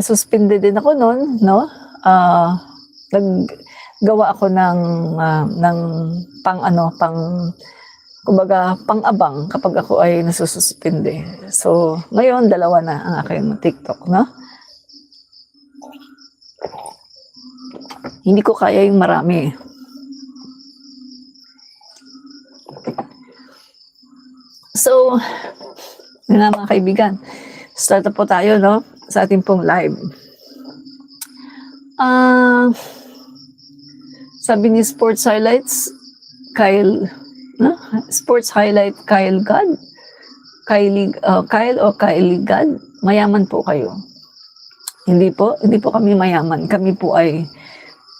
Suspende din ako no'n 'no, naggawa ako ng pang-ano, kumbaga pang-abang kapag ako ay nasususpende. So, ngayon dalawa na ang aking TikTok 'no. Hindi ko kaya yung marami. So, yun nga mga kaibigan, start na po tayo 'no, sa ating pong live. Sabi ni Sports Highlights, Kyle God? Kyle o Kylie God, mayaman po kayo. Hindi po kami mayaman. Kami po ay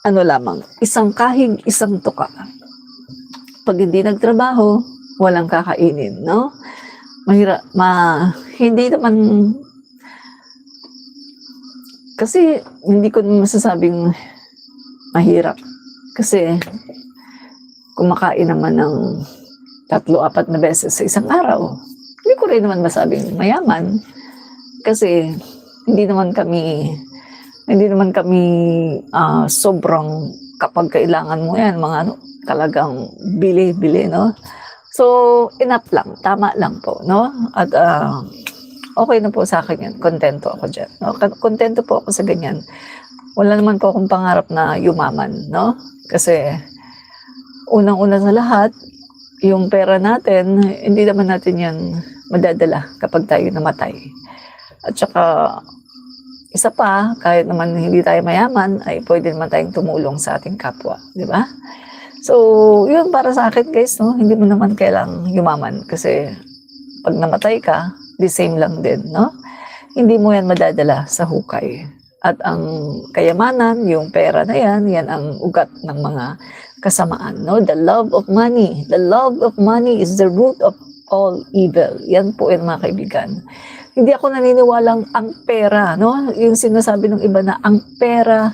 ano lamang, isang kahig, isang tuka. Pag hindi nagtrabaho, walang kakainin, no? Hindi naman, kasi hindi ko masasabing mahirap. Kasi kumakain naman ng 3-4 na beses sa isang araw. Hindi ko rin naman masabing mayaman. Kasi hindi naman kami sobrang, kapag kailangan mo yan, mga ano, talagang bili, no? So, enough lang, tama lang po, no? At okay na po sa akin yan, kontento ako dyan, no? Kontento po ako sa ganyan. Wala naman po akong pangarap na yumaman, no? Kasi, unang-una sa lahat, yung pera natin, hindi naman natin yan madadala kapag tayo namatay. At saka, isa pa, kahit naman hindi tayo mayaman, ay pwede naman tayong tumulong sa ating kapwa, di ba? So, yun para sa akin guys, no? Hindi mo naman kailangang yumaman kasi pag namatay ka, the same lang din, no? Hindi mo yan madadala sa hukay. At ang kayamanan, yung pera na yan ang ugat ng mga kasamaan, no? The love of money is the root of all evil. Yan po yan mga kaibigan. Hindi ako naniniwalang ang pera, no? Yung sinasabi ng iba na ang pera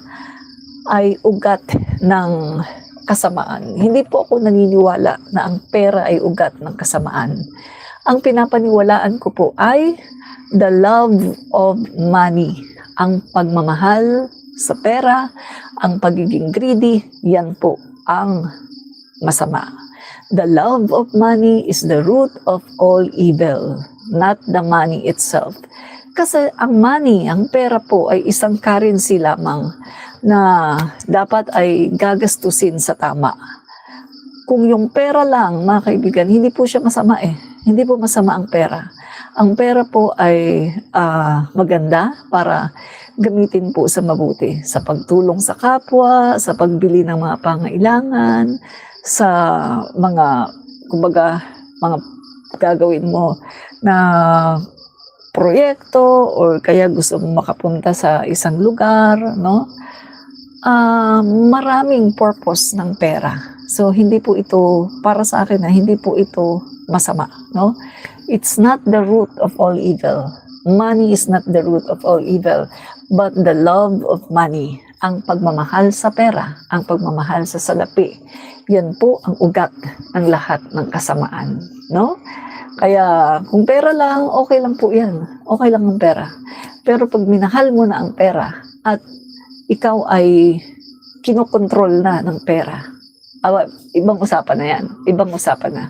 ay ugat ng kasamaan. Hindi po ako naniniwala na ang pera ay ugat ng kasamaan. Ang pinapaniwalaan ko po ay the love of money. Ang pagmamahal sa pera, ang pagiging greedy, yan po ang masama. The love of money is the root of all evil, not the money itself. Kasi ang money, ang pera po ay isang currency lamang na dapat ay gagastusin sa tama. Kung yung pera lang, mga kaibigan, hindi po siya masama eh. Hindi po masama ang pera. Ang pera po ay maganda para gamitin po sa mabuti, sa pagtulong sa kapwa, sa pagbili ng mga pangailangan, sa mga, kumbaga, mga gagawin mo na proyekto or kaya gusto mong makapunta sa isang lugar, no? Maraming purpose ng pera. So, hindi po ito, para sa akin hindi po ito masama, no? It's not the root of all evil. Money is not the root of all evil, but the love of money, ang pagmamahal sa pera, ang pagmamahal sa salapi, yan po ang ugat ng lahat ng kasamaan, no? Kaya kung pera lang, okay lang po yan. Okay lang ang pera. Pero pag minahal mo na ang pera at ikaw ay kinokontrol na ng pera, ibang usapan na yan. Ibang usapan na.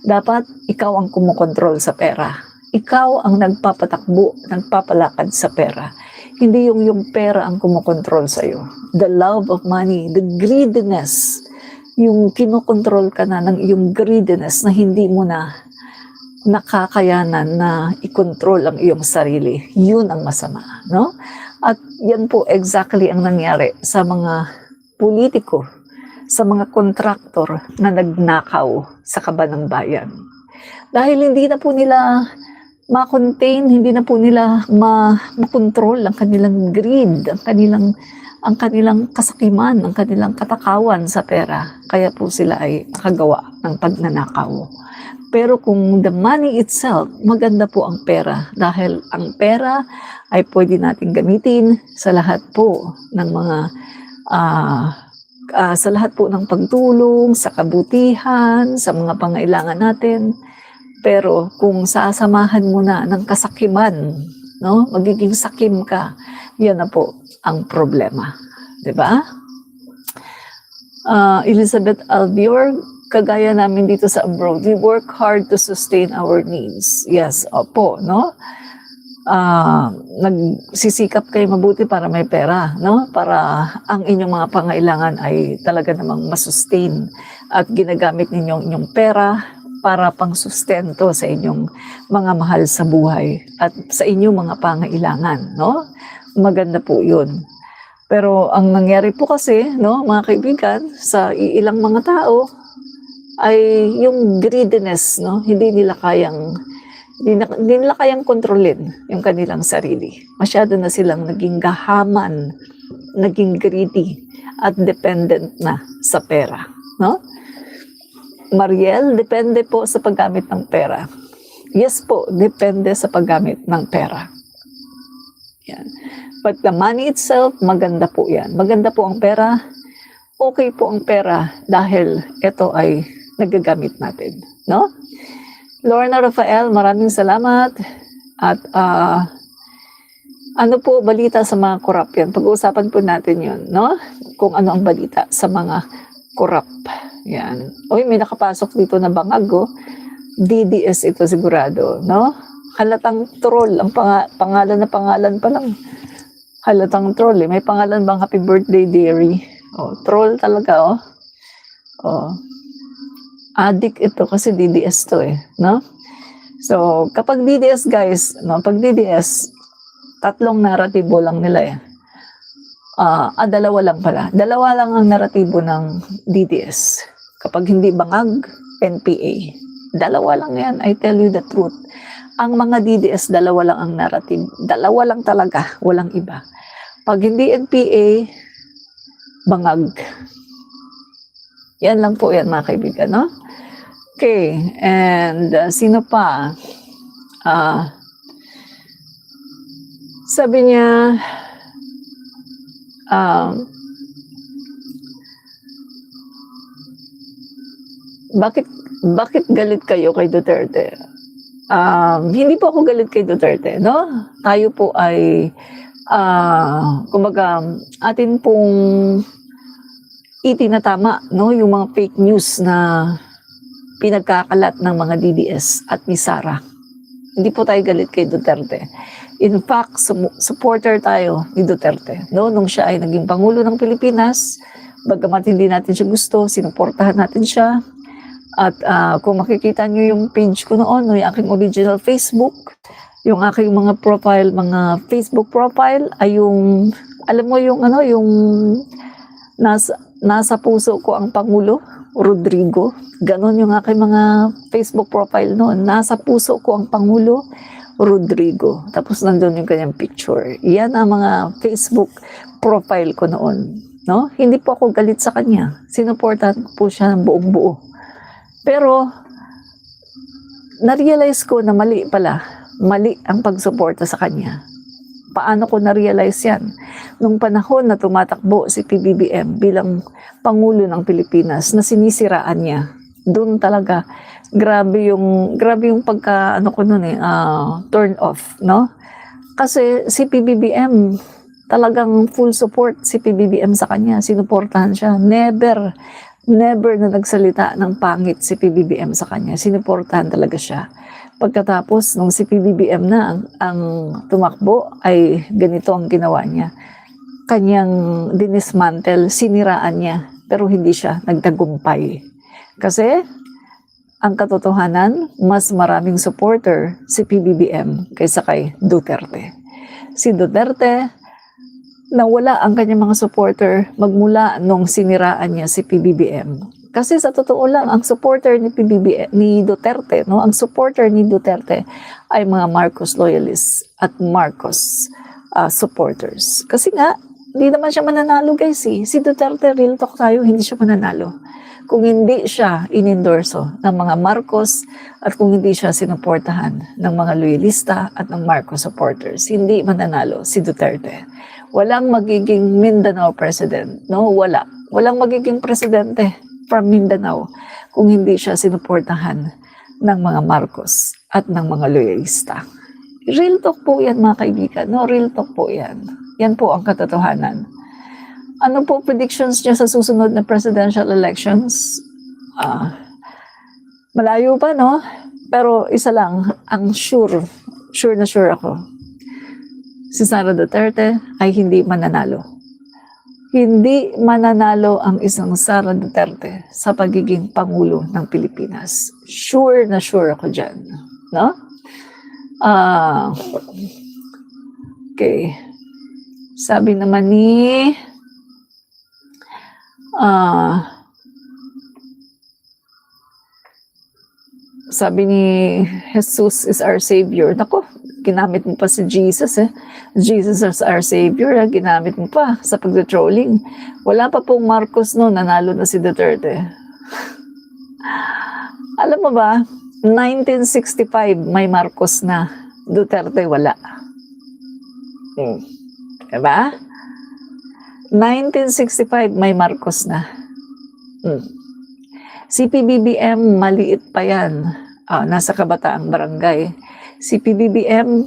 Dapat ikaw ang kumokontrol sa pera. Ikaw ang nagpapatakbo, nagpapalakad sa pera. Hindi yung pera ang kumokontrol sa'yo. The love of money, the greediness, yung kinokontrol ka na ng iyong greediness na hindi mo na nakakayanan na i-control ang iyong sarili. Yun ang masama, no? At yan po exactly ang nangyari sa mga politiko, sa mga kontraktor na nagnakaw sa kaban ng bayan. Dahil hindi na po nila ma-contain, hindi na po nila ma-control ang kanilang greed, ang kanilang kasakiman, ang kanilang katakawan sa pera. Kaya po sila ay nakagawa ng pagnanakaw. Pero kung the money itself, maganda po ang pera. Dahil ang pera ay pwede natin gamitin sa lahat po ng mga sa lahat po ng pagtulong, sa kabutihan, sa mga pangailangan natin. Pero kung sasamahan mo na ng kasakiman no? Magiging sakim ka. Yan na po ang problema. 'Di ba? Elizabeth Albior, kagaya namin dito sa abroad, we work hard to sustain our needs. Yes, opo, no? Nagsisikap kayo mabuti para may pera, no? Para ang inyong mga pangailangan ay talaga namang masustain at ginagamit ninyong inyong pera para pang-sustento sa inyong mga mahal sa buhay at sa inyong mga pangailangan, no? Maganda po 'yun. Pero ang nangyari po kasi, no, mga kaibigan, sa ilang mga tao ay yung greediness, no, hindi nila kayang kontrolin yung kanilang sarili. Masyado na silang naging gahaman, naging greedy at dependent na sa pera, no? Mariel, depende po sa paggamit ng pera. Yes po, depende sa paggamit ng pera. Yan. But the money itself, maganda po yan. Maganda po ang pera. Okay po ang pera dahil ito ay nagagamit natin, no? Lorna Rafael, maraming salamat. At ano po balita sa mga corrupt yan? Pag-uusapan po natin yun, no? Kung ano ang balita sa mga corrupt. Yan. Uy, may nakapasok dito na bangag, oh. DDS ito sigurado, no? Halatang troll. Ang pangalan pa lang. Halatang troll, eh. May pangalan bang happy birthday, dearie? Oh, troll talaga, oh. Oh. Addict ito kasi DDS to, eh, no? So, kapag DDS, guys, no, pag DDS, tatlong naratibo lang nila, eh. Dalawa lang pala. Dalawa lang ang naratibo ng DDS. Kapag hindi bangag, NPA. Dalawa lang yan, I tell you the truth. Ang mga DDS, dalawa lang ang narrative. Dalawa lang talaga, walang iba. Pag hindi NPA, bangag. Yan lang po yan, mga kaibigan, no? Okay, and sino pa? Sabi niya, bakit galit kayo kay Duterte? Hindi po ako galit kay Duterte, no? Tayo po ay, kumbaga, atin pong itinatama, no? Yung mga fake news na pinagkakalat ng mga DDS at ni Sara. Hindi po tayo galit kay Duterte. In fact, supporter tayo ni Duterte, no? Nung siya ay naging Pangulo ng Pilipinas, bagamat hindi natin siya gusto, sinuportahan natin siya. At kung makikita nyo yung page ko noon, no, yung aking original Facebook, yung aking mga profile, mga Facebook profile, ay yung, alam mo yung ano, yung nasa puso ko ang Pangulo, Rodrigo. Ganon yung aking mga Facebook profile noon. Nasa puso ko ang Pangulo, Rodrigo. Tapos nandun yung kanyang picture. Yan ang mga Facebook profile ko noon. No? Hindi po ako galit sa kanya. Sinuportahan ko po siya ng buong buo. Pero, na-realize ko na mali pala. Mali ang pagsuporta sa kanya. Paano ko na-realize yan? Nung panahon na tumatakbo si PBBM bilang Pangulo ng Pilipinas, na sinisiraan niya, doon talaga, grabe yung pagka, turn off, no? Kasi si PBBM, talagang full support si PBBM sa kanya. Sinuportahan siya. Never na nagsalita ng pangit si PBBM sa kanya. Sinuportahan talaga siya. Pagkatapos, nung si PBBM na ang tumakbo, ay ganito ang ginawa niya. Kanyang dinismantle, siniraan niya, pero hindi siya nagtagumpay. Kasi, ang katotohanan, mas maraming supporter si PBBM kaysa kay Duterte. Si Duterte, nawala ang kanyang mga supporter magmula nung siniraan niya si PBBM. Kasi sa totoo lang, ang supporter ni Duterte, no, ang supporter ni Duterte ay mga Marcos loyalists at Marcos supporters. Kasi nga, hindi naman siya mananalo, guys. Si Duterte, real talk tayo, hindi siya mananalo. Kung hindi siya inendorso ng mga Marcos at kung hindi siya sinuportahan ng mga loyalista at ng Marcos supporters, hindi mananalo si Duterte. Walang magiging Mindanao president, no? Walang magiging presidente from Mindanao kung hindi siya sinuportahan ng mga Marcos at ng mga loyalista. Real talk po yan mga kaibigan. No, real talk po yan. Yan po ang katotohanan. Ano po predictions niya sa susunod na presidential elections? Malayo pa, no? Pero isa lang, ang sure na sure ako. Si Sara Duterte ay hindi mananalo. Hindi mananalo ang isang Sara Duterte sa pagiging Pangulo ng Pilipinas. Sure na sure ako dyan. No? Okay. Sabi naman ni Jesus is our Savior. Nako, ginamit mo pa si Jesus eh. Jesus is our Savior, ginamit mo pa sa pag-trolling. Wala pa pong Marcos noon, nanalo na si Duterte. Alam mo ba, 1965 may Marcos na, Duterte wala. Diba? 1965 may Marcos na. Si PBBM, maliit pa yan. Nasa Kabataang Barangay. Si PBBM,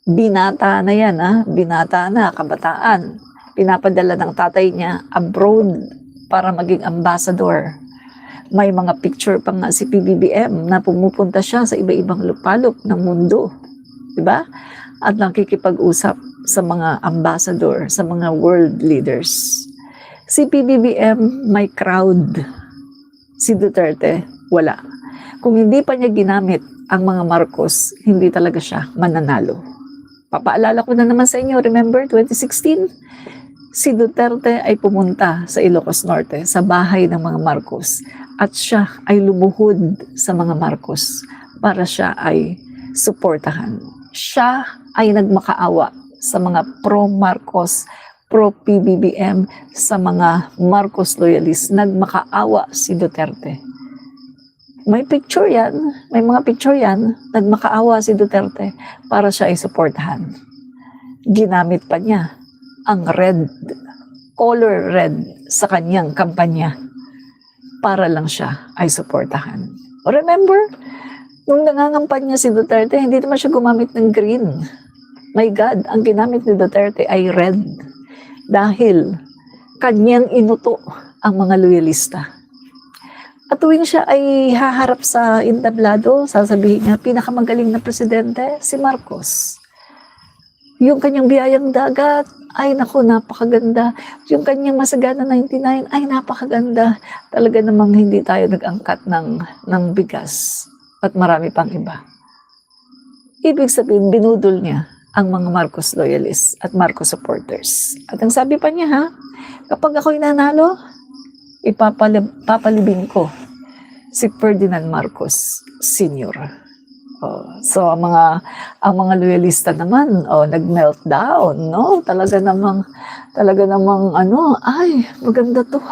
binata na yan. Binata na, kabataan. Pinapadala ng tatay niya abroad para maging ambassador. May mga picture pa nga si PBBM na pumupunta siya sa iba-ibang lupalop ng mundo. Diba? At nakikipag-usap sa mga ambassador, sa mga world leaders. Si PBBM, may crowd. Si Duterte, wala. Kung hindi pa niya ginamit ang mga Marcos, hindi talaga siya mananalo. Papaalala ko na naman sa inyo, remember 2016? Si Duterte ay pumunta sa Ilocos Norte, sa bahay ng mga Marcos. At siya ay lumuhod sa mga Marcos para siya ay suportahan. Siya ay nagmakaawa sa mga pro-Marcos, pro-PBBM, sa mga Marcos loyalists. Nagmakaawa si Duterte. May picture yan, may mga picture yan, nagmakaawa si Duterte para siya ay suportahan. Ginamit pa niya ang red, color red sa kanyang kampanya para lang siya ay suportahan. Remember, nung nangangampanya si Duterte, hindi naman siya gumamit ng green. My God, ang ginamit ni Duterte ay red dahil kanyang inuto ang mga loyalista. At tuwing siya ay haharap sa entablado, sasabihin niya, pinakamagaling na presidente, si Marcos. Yung kanyang biyayang dagat, ay naku, napakaganda. Yung kanyang masagana 99, ay napakaganda. Talaga namang hindi tayo nag-angkat ng bigas at marami pang iba. Ibig sabihin, binudol niya ang mga Marcos loyalists at Marcos supporters. At ang sabi pa niya, kapag ako'y nanalo, papalibing ko si Ferdinand Marcos Sr. So ang mga loyalista naman nag-meltdown, no? Talaga namang ay maganda to,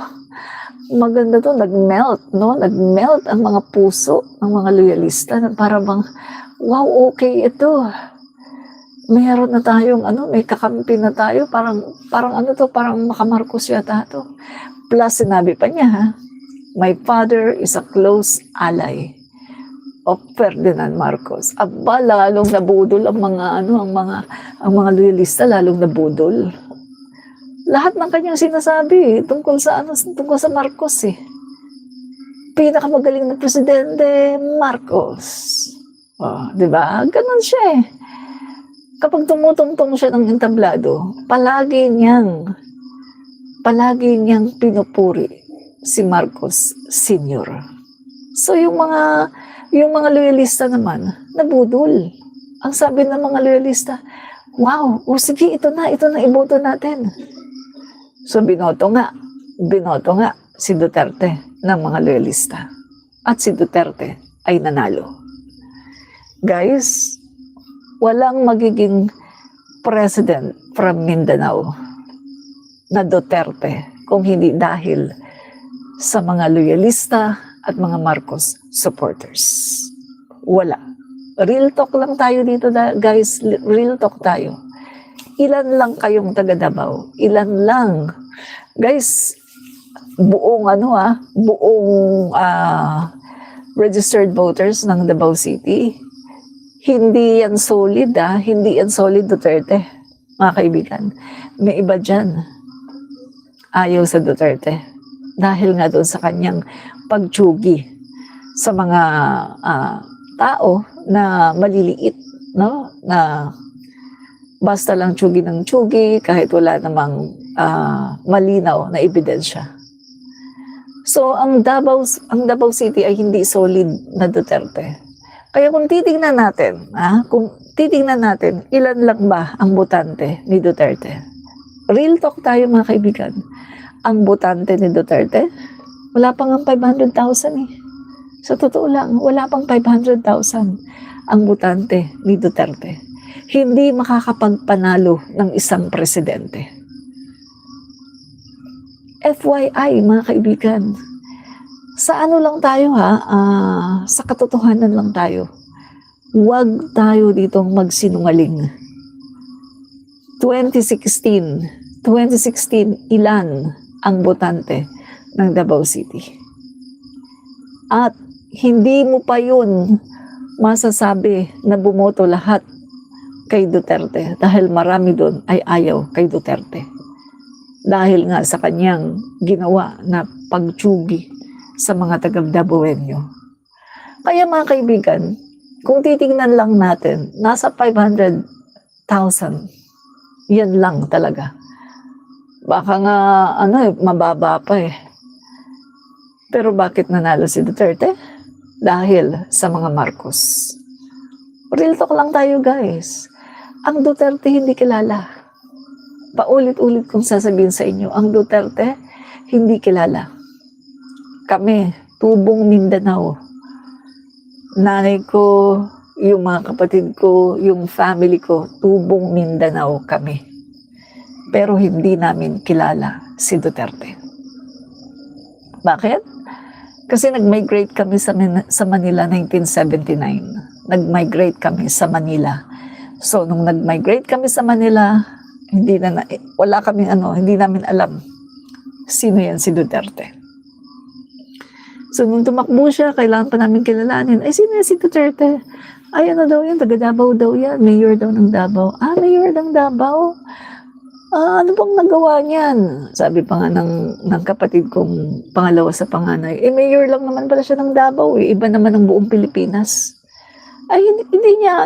nag-melt, no? Nag-melt ang mga puso ng mga loyalista na para bang wow, okay ito. Mayroon na tayong may kakampi na tayo, parang parang makamarcos yata to. Plus, sinabi pa niya, my father is a close ally of Ferdinand Marcos. Aba, lalong nabudol ang mga loyalista, lalong nabudol. Lahat ng kanyang sinasabi tungkol sa Marcos eh. Pinakamagaling na presidente, Marcos. Di ba? Ganun siya eh. Kapag tumutungtong siya ng entablado, palagi niyang pinupuri si Marcos Sr. So yung mga loyalista naman, nabudol. Ang sabi ng mga loyalista, wow, sige, ito na iboto natin. So binoto nga si Duterte ng mga loyalista. At si Duterte ay nanalo. Guys, walang magiging president from Mindanao na Duterte kung hindi dahil sa mga loyalista at mga Marcos supporters. Wala. Real talk lang tayo dito, guys. Real talk tayo. Ilan lang kayong taga Davao? Ilan lang? Guys, buong registered voters ng Davao City, Hindi yan solid, hindi yan solid, Duterte, mga kaibigan. May iba dyan, ayaw sa Duterte. Dahil nga doon sa kanyang pagtsugi sa mga tao na maliliit, no? Na basta lang tsugi ng tsugi kahit wala namang malinaw na ebidensya. So ang Davao City ay hindi solid na Duterte. Kaya kung titingnan natin, ilan lang ba ang botante ni Duterte? Real talk tayo mga kaibigan. Ang botante ni Duterte, wala pang ang 500,000 eh. Sa totoo lang, wala pang 500,000 ang botante ni Duterte. Hindi makakapagpanalo ng isang presidente. FYI mga kaibigan, sa ano lang tayo sa katotohanan lang tayo. Huwag tayo ditong magsinungaling. 2016, ilan ang botante ng Davao City? At hindi mo pa yun masasabi na bumoto lahat kay Duterte dahil marami doon ay ayaw kay Duterte. Dahil nga sa kanyang ginawa na pagtsugi sa mga taga-Davaoenyo. Kaya mga kaibigan, kung titingnan lang natin, nasa 500,000, yan lang talaga. Baka nga, mababa pa eh. Pero bakit nanalo si Duterte? Dahil sa mga Marcos. Real talk lang tayo guys. Ang Duterte hindi kilala. Paulit-ulit kong sasabihin sa inyo, ang Duterte hindi kilala. Kami, tubong Mindanao. Nanay ko, yung mga kapatid ko, yung family ko, tubong Mindanao kami. Pero hindi namin kilala si Duterte. Bakit? Kasi nag-migrate kami sa Manila 1979. Nag-migrate kami sa Manila. So, nung nag-migrate kami sa Manila, hindi namin alam sino yan si Duterte. So, nung tumakbo siya, kailangan pa namin kilalanin, ay, sino yan si Duterte? Ay, ano daw yan? Taga Davao daw yan. Mayor daw ng Davao. Mayor ng Davao? Ano bang nagawa niyan? Sabi pa nga ng kapatid kong pangalawa sa panganay, mayor lang naman pala siya ng Davao. Iba naman ang buong Pilipinas. Ay, hindi niya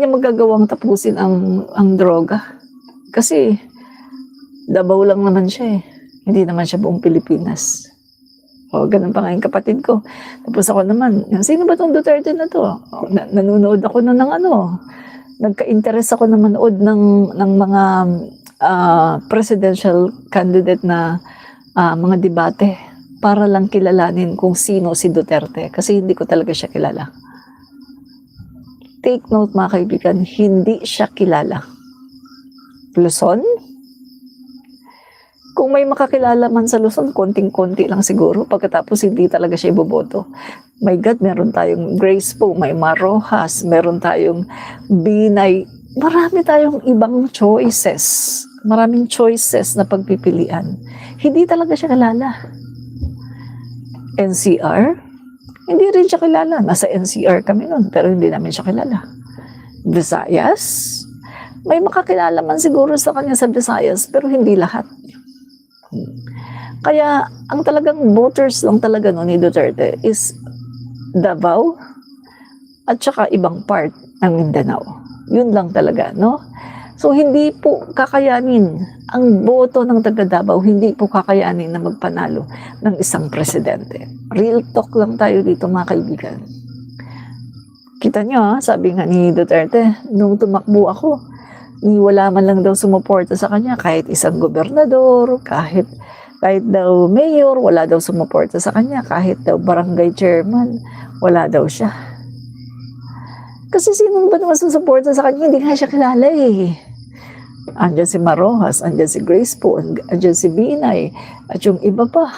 magagawang tapusin ang droga. Kasi, Davao lang naman siya eh. Hindi naman siya buong Pilipinas. Ganun pa nga yung kapatid ko. Tapos ako naman, sino ba itong Duterte na to? Nanonood ako ng nagka-interest ako na manood ng mga presidential candidate na mga debate para lang kilalanin kung sino si Duterte. Kasi hindi ko talaga siya kilala. Take note mga kaibigan, hindi siya kilala. Luzon? Kung may makakilala man sa Luzon, konting-konti lang siguro. Pagkatapos hindi talaga siya iboboto. My God, meron tayong Grace po, may Marojas, meron tayong Binay. Marami tayong ibang choices. Maraming choices na pagpipilian. Hindi talaga siya kilala. NCR? Hindi rin siya kilala. Nasa NCR kami nun, pero hindi namin siya kilala. Visayas? May makakilala man siguro sa kanya sa Visayas, pero hindi lahat. Kaya, ang talagang voters lang talaga no, ni Duterte is Davao at saka ibang part ng Mindanao. Yun lang talaga, no? So, hindi po kakayanin ang boto ng taga-Davao, hindi po kakayanin na magpanalo ng isang presidente. Real talk lang tayo dito mga kaibigan. Kita nyo, sabi nga ni Duterte, nung tumakbo ako, wala man lang daw sumuporta sa kanya, kahit isang gobernador, kahit daw mayor, wala daw sumuporta sa kanya, kahit daw barangay chairman, wala daw siya. Kasi sino ba naman susuporta sa kanya? Hindi nga siya kilala eh. Andyan si Marojas, andyan si Grace po, andyan si Binay, at yung iba pa.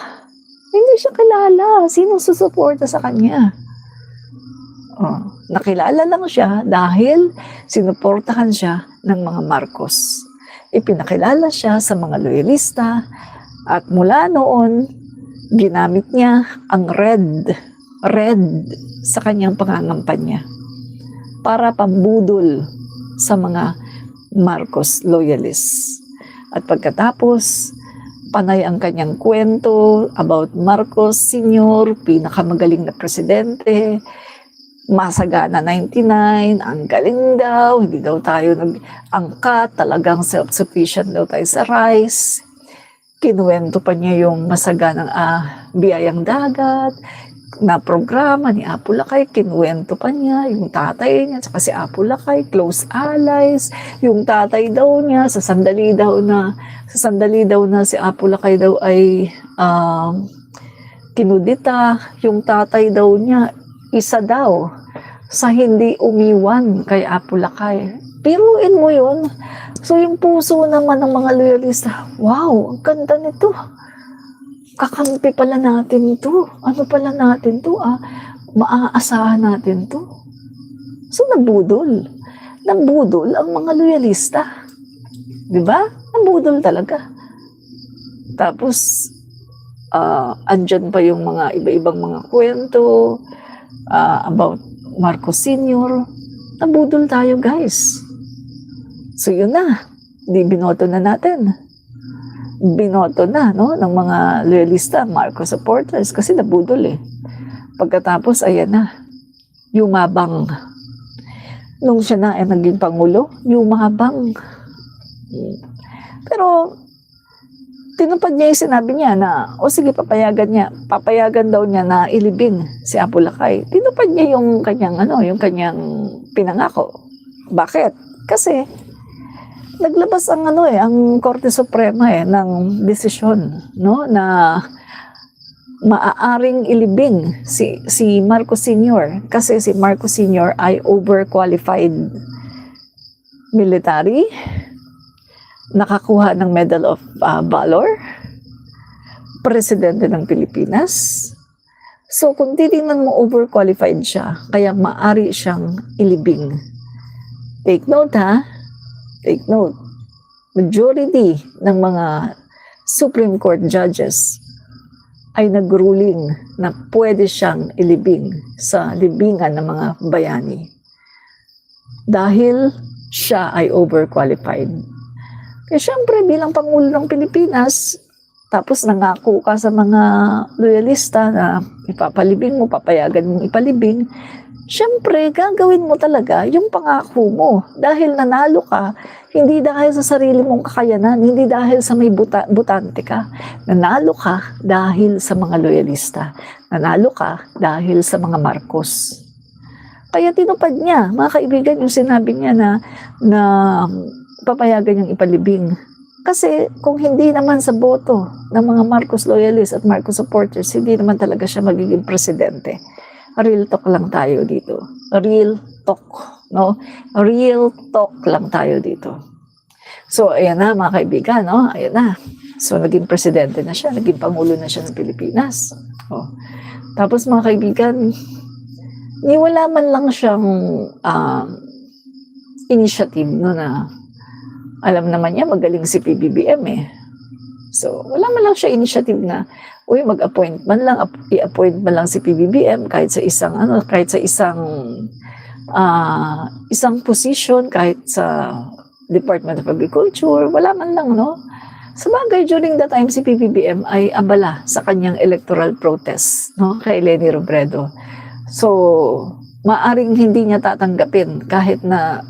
Hindi siya kilala. Sino susuporta sa kanya? Nakilala lang siya dahil sinuportahan siya ng mga Marcos. Ipinakilala siya sa mga loyalista at mula noon, ginamit niya ang red red sa kanyang pangangampanya para pambudol sa mga Marcos loyalists. At pagkatapos, panay ang kanyang kwento about Marcos Sr., pinakamagaling na presidente, masagana 99, ang galing daw, hindi daw tayo nag-angkat, talagang self-sufficient daw tayo sa rice. Kinuwento pa niya yung masaganang biyayang dagat, na programa ni Apo Lakay, kinuwento pa niya, yung tatay niya, saka si Apo Lakay, close allies, yung tatay daw niya, sa sandali daw na si Apo Lakay daw ay kinudita, yung tatay daw niya, isa daw sa hindi umiwan kay Apo Lakay. Piruin mo yun. So yung puso naman ng mga loyalista, wow, ang ganda nito. Kakampi pala natin to. Ano pala natin to? Maaasahan natin to. So, nabudol. Nabudol ang mga loyalista. Diba? Nabudol talaga. Tapos, andyan pa yung mga iba-ibang mga kwento about Marcos Sr. Nabudol tayo, guys. So, yun na. Di binoto na natin. Binoto na, no, ng mga loyalista, Marcos supporters, kasi nabudol eh. Pagkatapos, ayan na, yumabang. Nung siya na ay naging pangulo, yumabang. Pero, tinupad niya yung sinabi niya na, o sige, papayagan daw niya na ilibing si Apo Lakay. Tinupad niya yung kanyang, yung kanyang pinangako. Bakit? Kasi, naglabas ang Korte Suprema ng desisyon, no, na maaaring ilibing si Marcos Sr. kasi si Marcos Sr. ay overqualified military, nakakuha ng Medal of Valor, presidente ng Pilipinas. So kung titingnan mo, overqualified siya, kaya maaari siyang ilibing. Take note, ha? Take note, majority ng mga Supreme Court judges ay nag-ruling na pwede siyang ilibing sa libingan ng mga bayani dahil siya ay overqualified. Kaya syempre bilang Pangulo ng Pilipinas, tapos nangako ka sa mga loyalista na ipapalibing mo, papayagan mong ipalibing, syempre, gagawin mo talaga yung pangako mo. Dahil nanalo ka, hindi dahil sa sarili mong kakayanan, hindi dahil sa may butante ka. Nanalo ka dahil sa mga loyalista. Nanalo ka dahil sa mga Marcos. Kaya tinupad niya, mga kaibigan, yung sinabi niya na papayagan niyang ipalibing. Kasi kung hindi naman sa boto ng mga Marcos loyalists at Marcos supporters, hindi naman talaga siya magiging presidente. Real talk lang tayo dito. Real talk, no? Real talk lang tayo dito. So, ayan na mga kaibigan, no? Ayan na. So, naging presidente na siya, naging pangulo na siya ng Pilipinas. Oh. Tapos mga kaibigan, wala man lang siyang initiative, no, na alam naman niya magaling si PBBM eh. So, wala man lang siya initiative na mag-appoint man lang, i-appoint man lang si PBBM kahit sa isang isang position, kahit sa Department of Agriculture, wala man lang, no? Sabagay, during the time si PBBM ay abala sa kanyang electoral protest, no, kay Leni Robredo. So, maaring hindi niya tatanggapin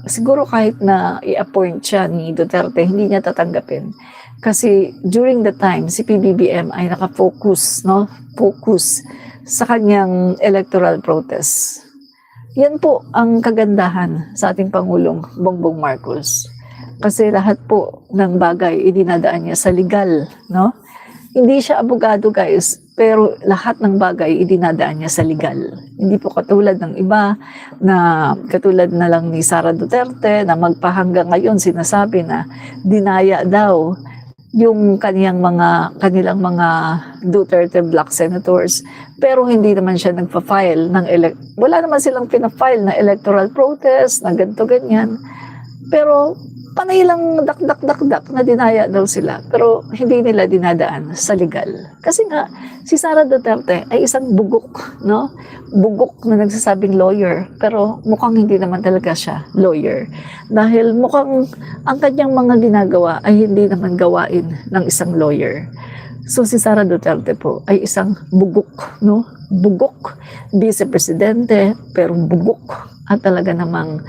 siguro kahit na i-appoint siya ni Duterte, hindi niya tatanggapin. Kasi during the time, si PBBM ay nakafocus, no? Focus sa kanyang electoral protest. Yan po ang kagandahan sa ating Pangulong Bongbong Marcos. Kasi lahat po ng bagay idinadaan niya sa legal, no? Hindi siya abogado, guys, pero lahat ng bagay idinadaan niya sa legal. Hindi po katulad ng iba na katulad na lang ni Sara Duterte na magpahanggang ngayon sinasabi na dinaya daw yung kanilang mga Duterte Black senators, pero hindi naman siya nagpa-file ng wala naman silang pina-file na electoral protest na ganito ganyan. Pero panay lang dak na dinaya daw sila. Pero hindi nila dinadaan sa legal. Kasi nga, si Sara Duterte ay isang bugok, no? Bugok na nagsasabing lawyer. Pero mukhang hindi naman talaga siya lawyer. Dahil mukhang ang kanyang mga ginagawa ay hindi naman gawain ng isang lawyer. So si Sara Duterte po ay isang bugok, no? Bugok, vice-presidente, pero bugok at talaga namang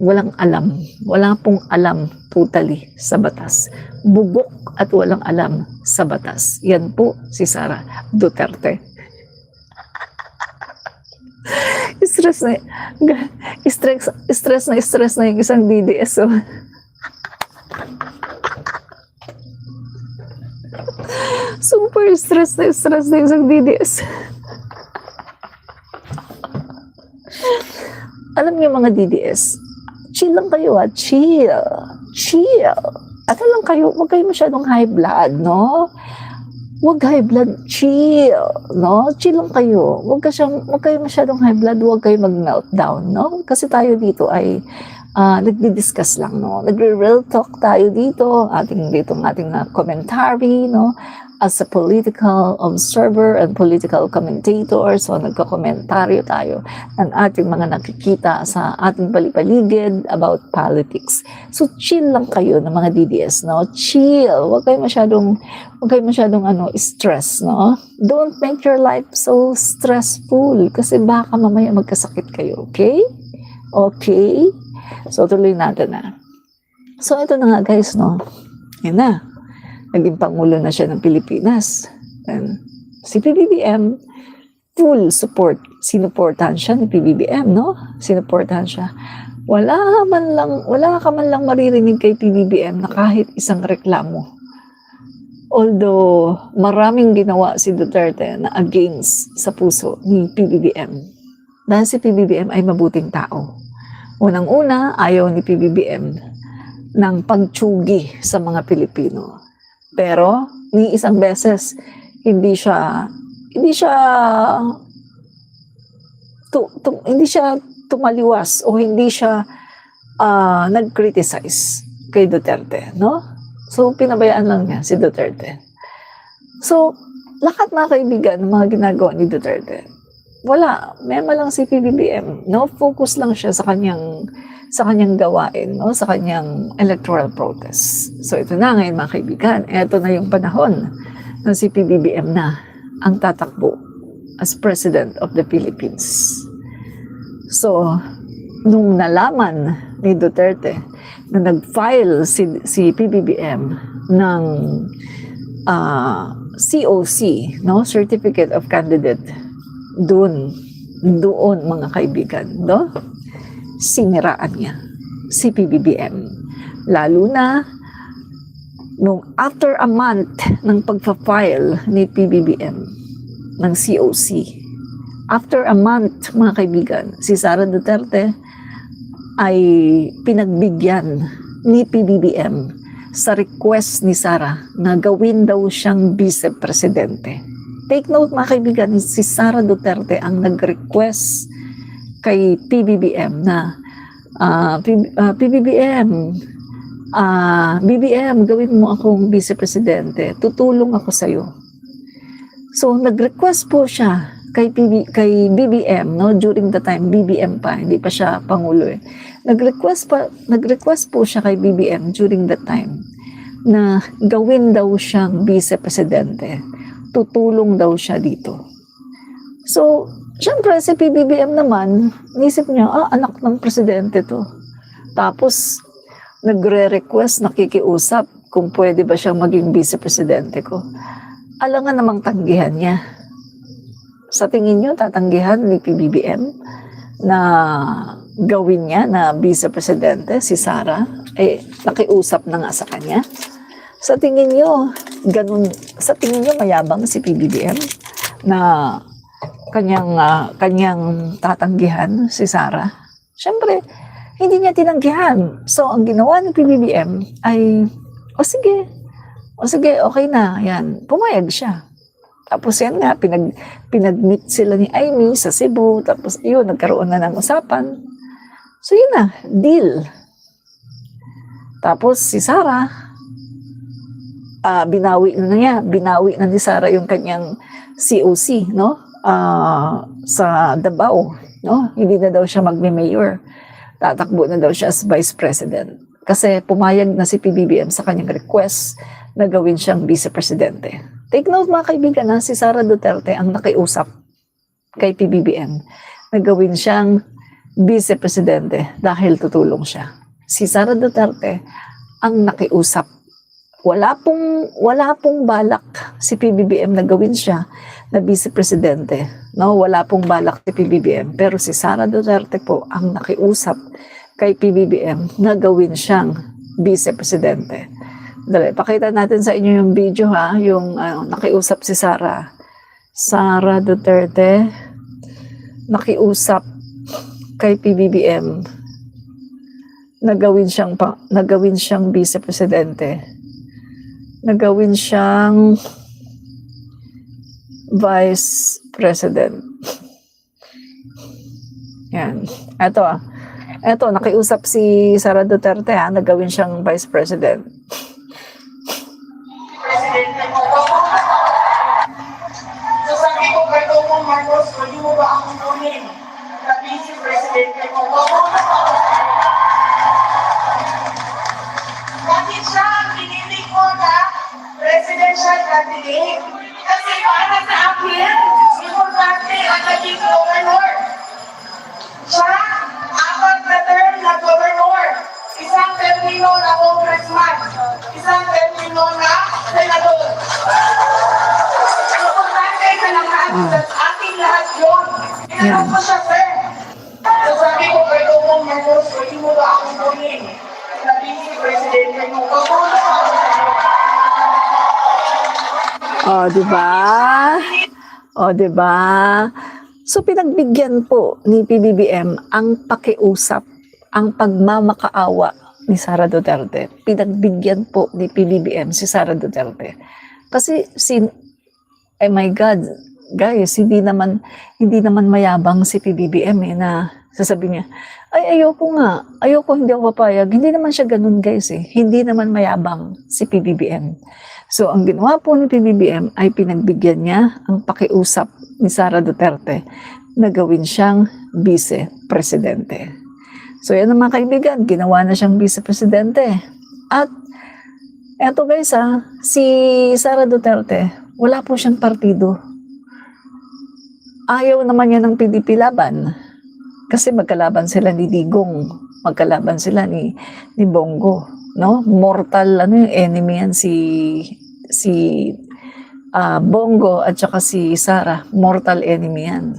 walang alam. Wala pong alam totally sa batas. Bugok at walang alam sa batas. Yan po si Sara Duterte. Stress na yung isang DDS. So. Super stress na yung isang DDS. Alam niyo mga DDS, chill lang kayo chill. Ano lang kayo, huwag kayo masyadong high blood, no? Huwag high blood, chill, no? Chill lang kayo. Huwag kayo masyadong high blood, huwag kayo mag-meltdown, no? Kasi tayo dito ay nagdi-discuss lang, no? Nagre-real talk tayo dito, ating commentary, no? As a political observer and political commentator, so nagko-komentaryo tayo ng ating mga nakikita sa ating paligid about politics. So chill lang kayo ng mga DDS, no? Chill. Huwag kayo masyadong stress, no? Don't make your life so stressful kasi baka mamaya magkasakit kayo, okay? Okay? So tuloy natin na. So ito na nga guys, no? Yan na. Naging Pangulo na siya ng Pilipinas. And si PBBM, full support. Sinuportahan siya ni PBBM, no? Sinuportahan siya. Wala ka man lang maririnig kay PBBM na kahit isang reklamo. Although, maraming ginawa si Duterte na against sa puso ni PBBM. Dahil si PBBM ay mabuting tao. Unang-una, ayaw ni PBBM ng pagtsugi sa mga Pilipino. Pero ni isang beses hindi siya tumaliwas o hindi siya nag-criticize kay Duterte, no? So pinabayaan lang niya si Duterte. So lahat mga kaibigan ng mga ginagawa ni Duterte, wala, mema lang si PBBM, no? Focus lang siya sa kanyang gawain, no? Sa kanyang electoral protest. So ito na ngayon mga kaibigan, ito na yung panahon na si PBBM na ang tatakbo as President of the Philippines. So, nung nalaman ni Duterte na nag-file si PBBM ng COC, no? Certificate of Candidate, doon mga kaibigan, no? Siniraan niya si PBBM. Lalo na nung after a month ng pagpa-file ni PBBM ng COC. After a month, mga kaibigan, si Sara Duterte ay pinagbigyan ni PBBM sa request ni Sara na gawin daw siyang vice-presidente. Take note mga kaibigan, si Sara Duterte ang nag-request kay PBBM na BBM, gawin mo akong vice-presidente, tutulong ako sa'yo. So nag-request po siya kay BBM, no, during the time BBM pa, hindi pa siya pangulo eh. Nag-request po siya kay BBM during that time na gawin daw siyang vice-presidente, tutulong daw siya dito. So siyempre, si PBBM naman, nisip niya, anak ng presidente to. Tapos, nagre-request, nakikiusap kung pwede ba siyang maging vice-presidente ko. Alangan namang tanggihan niya. Sa tingin niyo, tatanggihan ni PBBM na gawin niya na vice-presidente, si Sara, nakiusap na nga sa kanya. Sa tingin niyo, mayabang si PBBM na kanyang tatanggihan si Sara. Siyempre, hindi niya tinanggihan. So, ang ginawa ng PBBM ay, sige, okay na, yan, pumayag siya. Tapos yan nga, pinag-meet sila ni Amy sa Cebu, tapos yun, nagkaroon na ng usapan. So yun na, deal. Tapos si Sara, binawi na ni Sara yung kanyang COC, no? Sa Davao, no? Hindi na daw siya magme-mayor. Tatakbo na daw siya as vice president. Kasi pumayag na si PBBM sa kanyang request na gawin siyang vice-presidente. Take note mga kaibigan na si Sara Duterte ang nakiusap kay PBBM na gawin siyang vice-presidente dahil tutulong siya. Si Sara Duterte ang nakiusap. Wala pong balak si PBBM na gawin siya na vice-presidente. No, wala pong balak si PBBM, pero si Sara Duterte po ang nakiusap kay PBBM na gawin siyang vice-presidente. Dali, pakita natin sa inyo yung video ha, yung nakiusap si Sara. Sara Duterte nakiusap kay PBBM na gawin siyang vice-presidente. Na gawin siyang vice president. Yan. Ito, nakiusap si Sara Duterte na gawin siyang vice president. Presidente mo ba? So sabi ko kay Dr. Marcos, pwede mo ba akong kunin na vice presidente mo ba? Bakit siya ang pinili ko na presidential candidate? Kasi para sa akin, importante ang naging governor. Siya, 4 na term na governor. Isang termino na congressman. Isang termino na senador. Importante ka naman sa ating lahat yun. Tinanong ko siya, sir. So sabi ko kay Dr. Marcos, pwede mo ba akong kunin na vice-presidente mo? O, diba? So, pinagbigyan po ni PBBM ang pakiusap, ang pagmamakaawa ni Sara Duterte. Pinagbigyan po ni PBBM si Sara Duterte. Kasi, oh my God, guys, hindi naman mayabang si PBBM na sasabihin niya, ayoko, hindi ako papayag. Hindi naman siya ganun, guys Hindi naman mayabang si PBBM. So, ang ginawa po ni PBBM ay pinagbigyan niya ang pakiusap ni Sara Duterte na gawin siyang vice-presidente. So, yan mga kaibigan, ginawa na siyang vice-presidente. At, eto guys si Sara Duterte, wala po siyang partido. Ayaw naman niya ng PDP laban. Kasi magkalaban sila ni Digong, magkalaban sila ni Bongo, no? Mortal yung enemy yan si Bongo at saka si Sara, mortal enemy yan.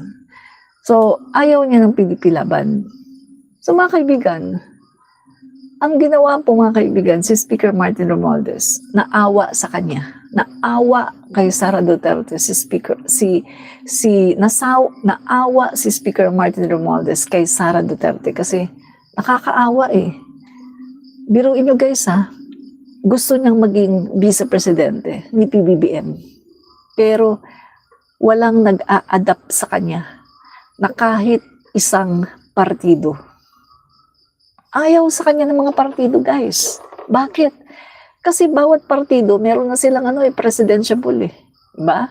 So ayaw niya ng PDP laban. So mga kaibigan, ang ginawa po mga kaibigan si Speaker Martin Romualdez, naawa sa kanya, naawa kay Sara Duterte naawa si Speaker Martin Romualdez kay Sara Duterte kasi nakakaawa Biruin nyo guys gusto niyang maging vice-presidente ni PBBM pero walang nag-a-adapt sa kanya na kahit isang partido. Ayaw sa kanya ng mga partido guys. Bakit? Kasi bawat partido, meron na silang presidential diba?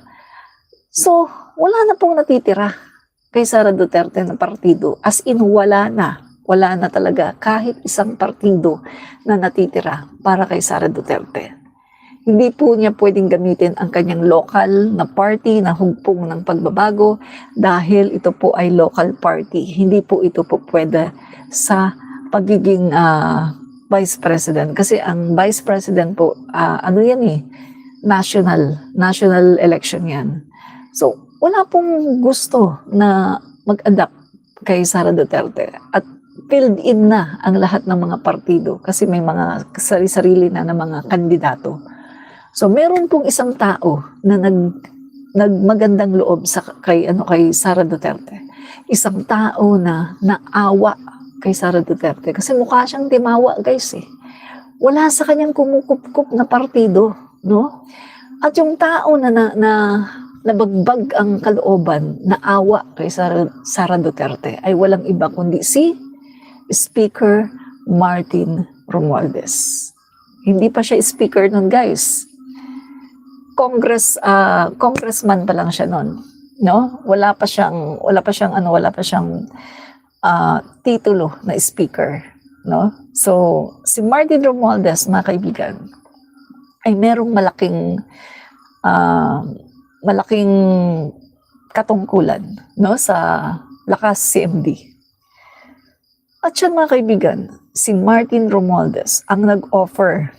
So, wala na pong natitira kay Sara Duterte na partido. As in, wala na talaga kahit isang partido na natitira para kay Sara Duterte. Hindi po niya pwedeng gamitin ang kanyang local na party na hugpong ng pagbabago dahil ito po ay local party. Hindi po ito po pwede sa pagiging vice president. Kasi ang vice president po, national election yan. So, wala pong gusto na mag-adapt kay Sara Duterte. At filled in na ang lahat ng mga partido kasi may mga sarili-sarili na ng mga kandidato. So, meron pong isang tao na nagmagandang loob kay Sara Duterte. Isang tao na naawa kay Sara Duterte kasi mukha siyang timawa guys Wala sa kanyang kumukup-kup na partido, no? At yung tao na nabagbag ang kalooban, naawa kay Sara Duterte ay walang iba kundi si Speaker Martin Romualdez. Hindi pa siya speaker nun, guys. Congressman pa lang siya nun, no? Wala pa siyang titulo na speaker, no? So, si Martin Romualdez, mga kaibigan, ay merong malaking katungkulan, no, sa Lakas CMD. At siya, mga kaibigan, si Martin Romualdez ang nag-offer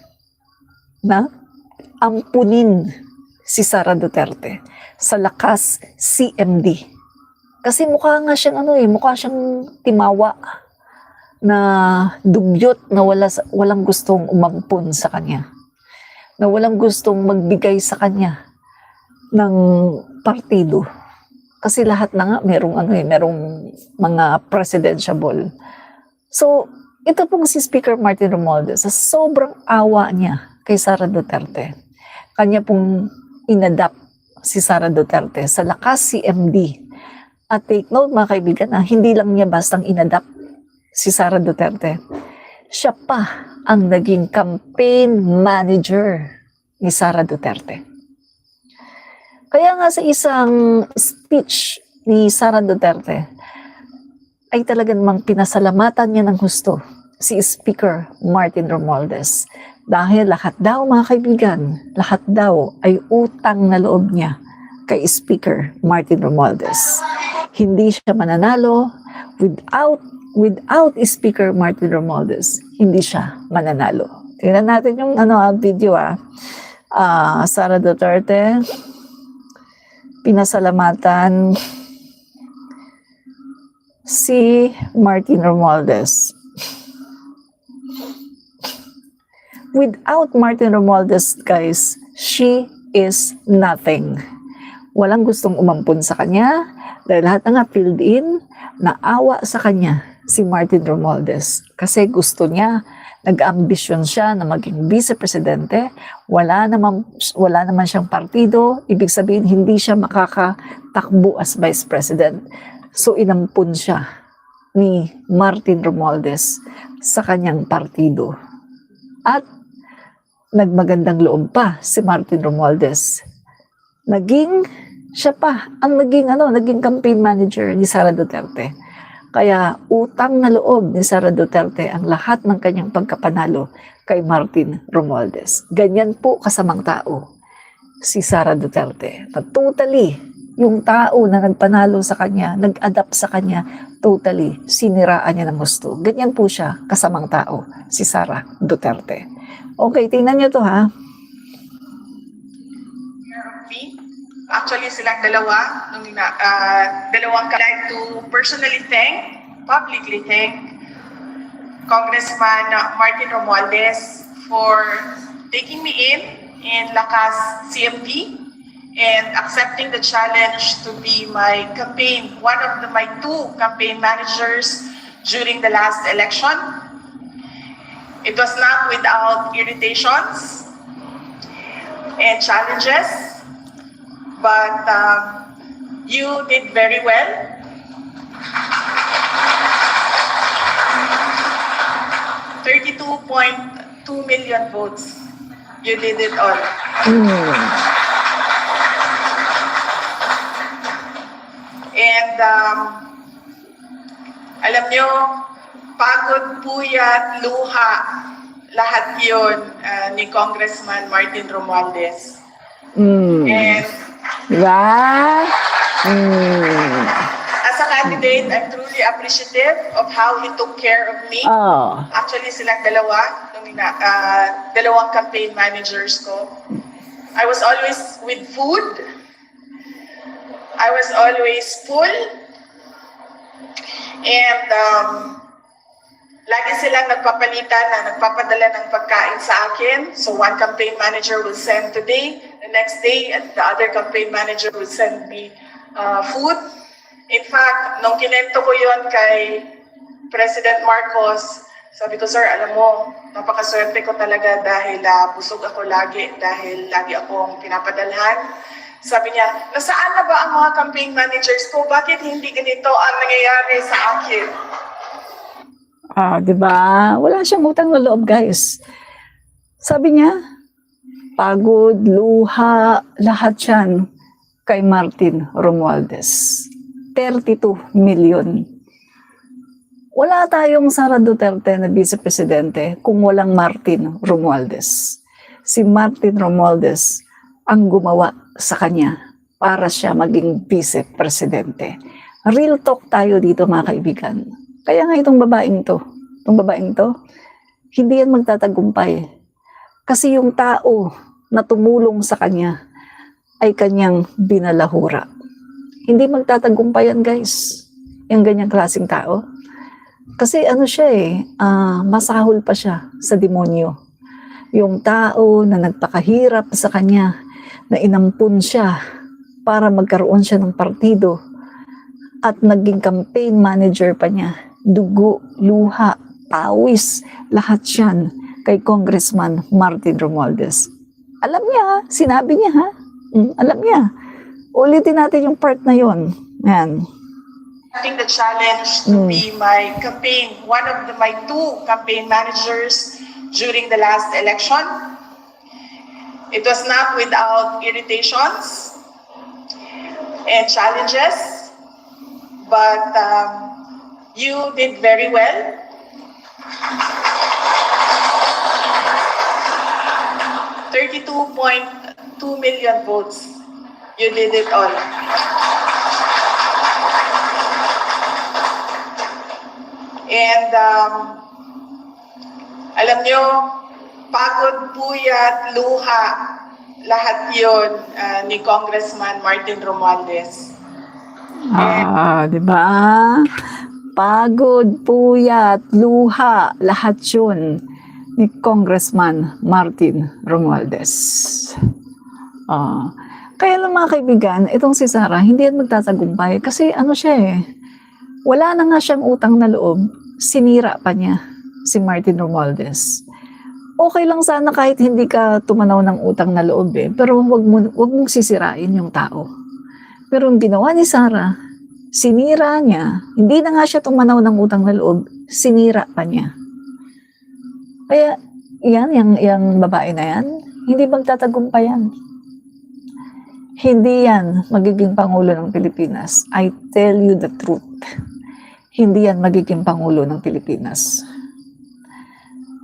na ampunin si Sara Duterte sa Lakas CMD. Kasi mukha siyang timawa na dugyot na walang gustong umampun sa kanya. Na walang gustong magbigay sa kanya ng partido. Kasi lahat na nga merong mga presidentiable. So, ito pong si Speaker Martin Romualdez, sa sobrang awa niya kay Sara Duterte, kanya pong inadapt si Sara Duterte sa Lakas CMD. At take note, mga kaibigan, na hindi lang niya bastang inadapt si Sara Duterte. Siya pa ang naging campaign manager ni Sara Duterte. Kaya nga sa isang speech ni Sara Duterte, ay talagang namang pinasalamatan niya ng husto si Speaker Martin Romualdez. Dahil lahat daw, mga kaibigan, lahat daw ay utang na loob niya kay Speaker Martin Romualdez. Hindi siya mananalo without Speaker Martin Romualdez. Hindi siya mananalo. Tingnan natin yung video. Sara Duterte, pinasalamatan si Martin Romualdez. Without Martin Romualdez, guys, she is nothing. Walang gustong umampun sa kanya dahil lahat na nga filled in, naawa sa kanya si Martin Romualdez. Kasi gusto niya, nag-ambisyon siya na maging vice-presidente, wala naman siyang partido, ibig sabihin hindi siya makakatakbo as vice president. So inampun siya ni Martin Romualdez sa kanyang partido. At nagmagandang loob pa si Martin Romualdez. Siya pa ang naging campaign manager ni Sara Duterte. Kaya utang na loob ni Sara Duterte ang lahat ng kanyang pagkapanalo kay Martin Romualdez. Ganyan po kasamang tao si Sara Duterte. Na totally, yung tao na nagpanalo sa kanya, nag-adapt sa kanya, totally siniraan niya ng gusto. Ganyan po siya kasamang tao, si Sara Duterte. Okay, tingnan niyo to, ha. Actually, silang dalawa, dalawang like to personally publicly thank Congressman Martin Romualdez for taking me in Lakas CMD and accepting the challenge to be my two campaign managers during the last election. It was not without irritations and challenges, but you did very well. $32.2 million votes. You did it all. And alam nyo, pagod, puyat, luha, lahat yun ni Congressman Martin Romualdez. And Diba? as a candidate, I'm truly appreciative of how he took care of me. Oh. Actually, silang dalawang campaign managers ko. I was always with food. I was always full. And lagi silang nagpapadala ng pagkain sa akin. So one campaign manager will send today, the next day, and the other campaign manager will send me food. In fact, nung kinento ko yon kay President Marcos, sabi ko, sir, alam mo, napakaswerte ko talaga dahil busog ako lagi, dahil lagi akong pinapadalhan. Sabi niya, nasaan na ba ang mga campaign managers ko? Bakit hindi ganito ang nangyayari sa akin? 'Di ba? Wala siyang utang na loob, guys. Sabi niya, pagod, luha, lahat yan kay Martin Romualdez. 32 million. Wala tayong Sara Duterte na vice-presidente kung walang Martin Romualdez. Si Martin Romualdez ang gumawa sa kanya para siya maging vice-presidente. Real talk tayo dito, mga kaibigan. Kaya nga itong babaeng to, hindi yan magtatagumpay. Kasi yung tao na tumulong sa kanya ay kanyang binalahura. Hindi magtatagumpay yan, guys. Yung ganyang klaseng tao. Kasi ano siya masahol pa siya sa demonyo. Yung tao na nagpakahirap sa kanya, na inampun siya para magkaroon siya ng partido at naging campaign manager pa niya. Dugo, luha, pawis, lahat yan kay Congressman Martin Romualdez. Alam niya, sinabi niya alam niya. Ulitin natin yung part na yon. Yan. Having the challenge to be my campaign, my two campaign managers during the last election. It was not without irritations and challenges, but you did very well. $32.2 million votes. You did it all. And alam nyo, pagod, puyat, luha, lahat yun ni Congressman Martin Romualdez. Di ba? Pagod, puyat, luha, lahat yun ni Congressman Martin Romualdez. Kaya lang, mga kaibigan, itong si Sara, hindi yan magtatagumpay kasi ano siya wala na nga siyang utang na loob, sinira pa niya si Martin Romualdez. Okay lang sana kahit hindi ka tumanaw ng utang na loob pero wag mong sisirain yung tao. Pero ang ginawa ni Sara, sinira niya, hindi na nga siya tumanaw ng utang na loob, sinira pa niya. Kaya yung babae na yan, hindi magtatagumpay yan. Hindi yan magiging Pangulo ng Pilipinas. I tell you the truth. Hindi yan magiging Pangulo ng Pilipinas.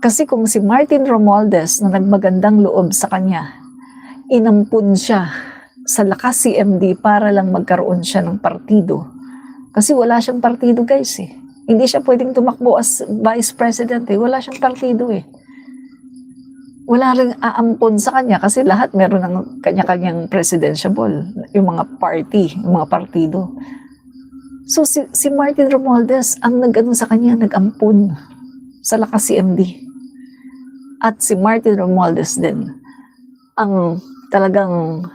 Kasi kung si Martin Romualdez na nagmagandang loob sa kanya, inampun siya sa lakas CMD para lang magkaroon siya ng partido. Kasi wala siyang partido, guys Hindi siya pwedeng tumakbo as vice president Wala siyang partido Wala ring aampon sa kanya kasi lahat meron ng kanya-kanyang presidential, yung mga party, yung mga partido. So si Martin Romualdez ang nag-ano sa kanya, nag-ampun sa lakas CMD. At si Martin Romualdez din ang talagang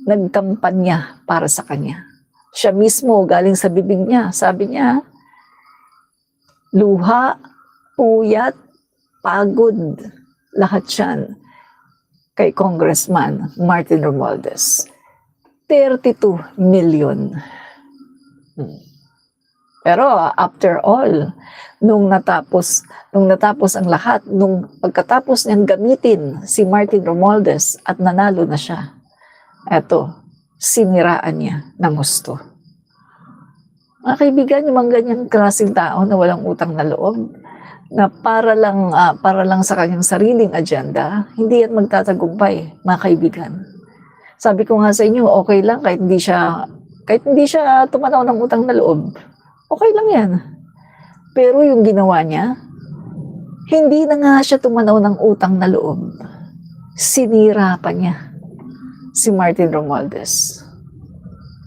nagkampanya para sa kanya. Siya mismo galing sa bibig niya, sabi niya, luha, puyat, pagod, lahat yan kay Congressman Martin Romualdez. 32 million. Pero after all, nung natapos ang lahat, nung pagkatapos niyang gamitin si Martin Romualdez at nanalo na siya, eto, siniraan niya ng gusto. Mga kaibigan, yung mga ganyang klaseng tao na walang utang na loob, na para lang sa kanyang sariling agenda, hindi yan magtatagumpay, mga kaibigan. Sabi ko nga sa inyo, okay lang kahit hindi siya tumanaw ng utang na loob. Okay lang yan. Pero yung ginawa niya, hindi na nga siya tumanaw ng utang na loob. Sinira pa niya si Martin Romualdez.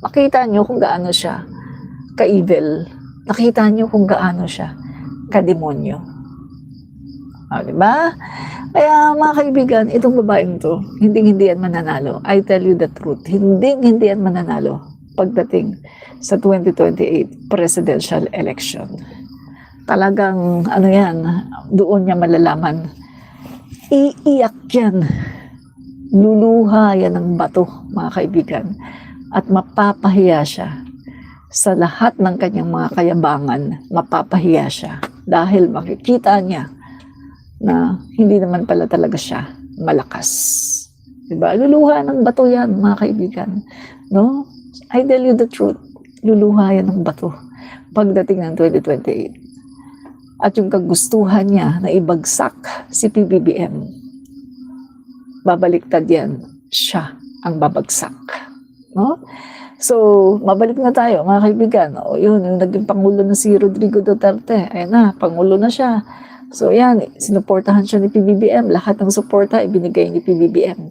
Makita niyo kung gaano siya ka-evil. Nakita niyo kung gaano siya ka-demonyo. Diba? Kaya mga kaibigan, itong babaeng to, hindi yan mananalo. I tell you the truth, hindi yan mananalo pagdating sa 2028 presidential election. Talagang, doon niya malalaman. Iiyak yan. Luluha yan ng bato, mga kaibigan. At mapapahiya siya sa lahat ng kanyang mga kayabangan, mapapahiya siya. dahil makikita niya na hindi naman pala talaga siya malakas. Diba? Luluha ng bato yan, mga kaibigan. No? I tell you the truth, luluha yan ng bato pagdating ng 2028. At yung kagustuhan niya na ibagsak si PBBM, babaliktad yan, siya ang babagsak. No? So, mabalik na tayo, mga kaibigan. O yun, yung naging Pangulo na si Rodrigo Duterte. Ayan na, Pangulo na siya. So, yan, sinuportahan siya ni PBBM. Lahat ng suporta ibinigay ni PBBM.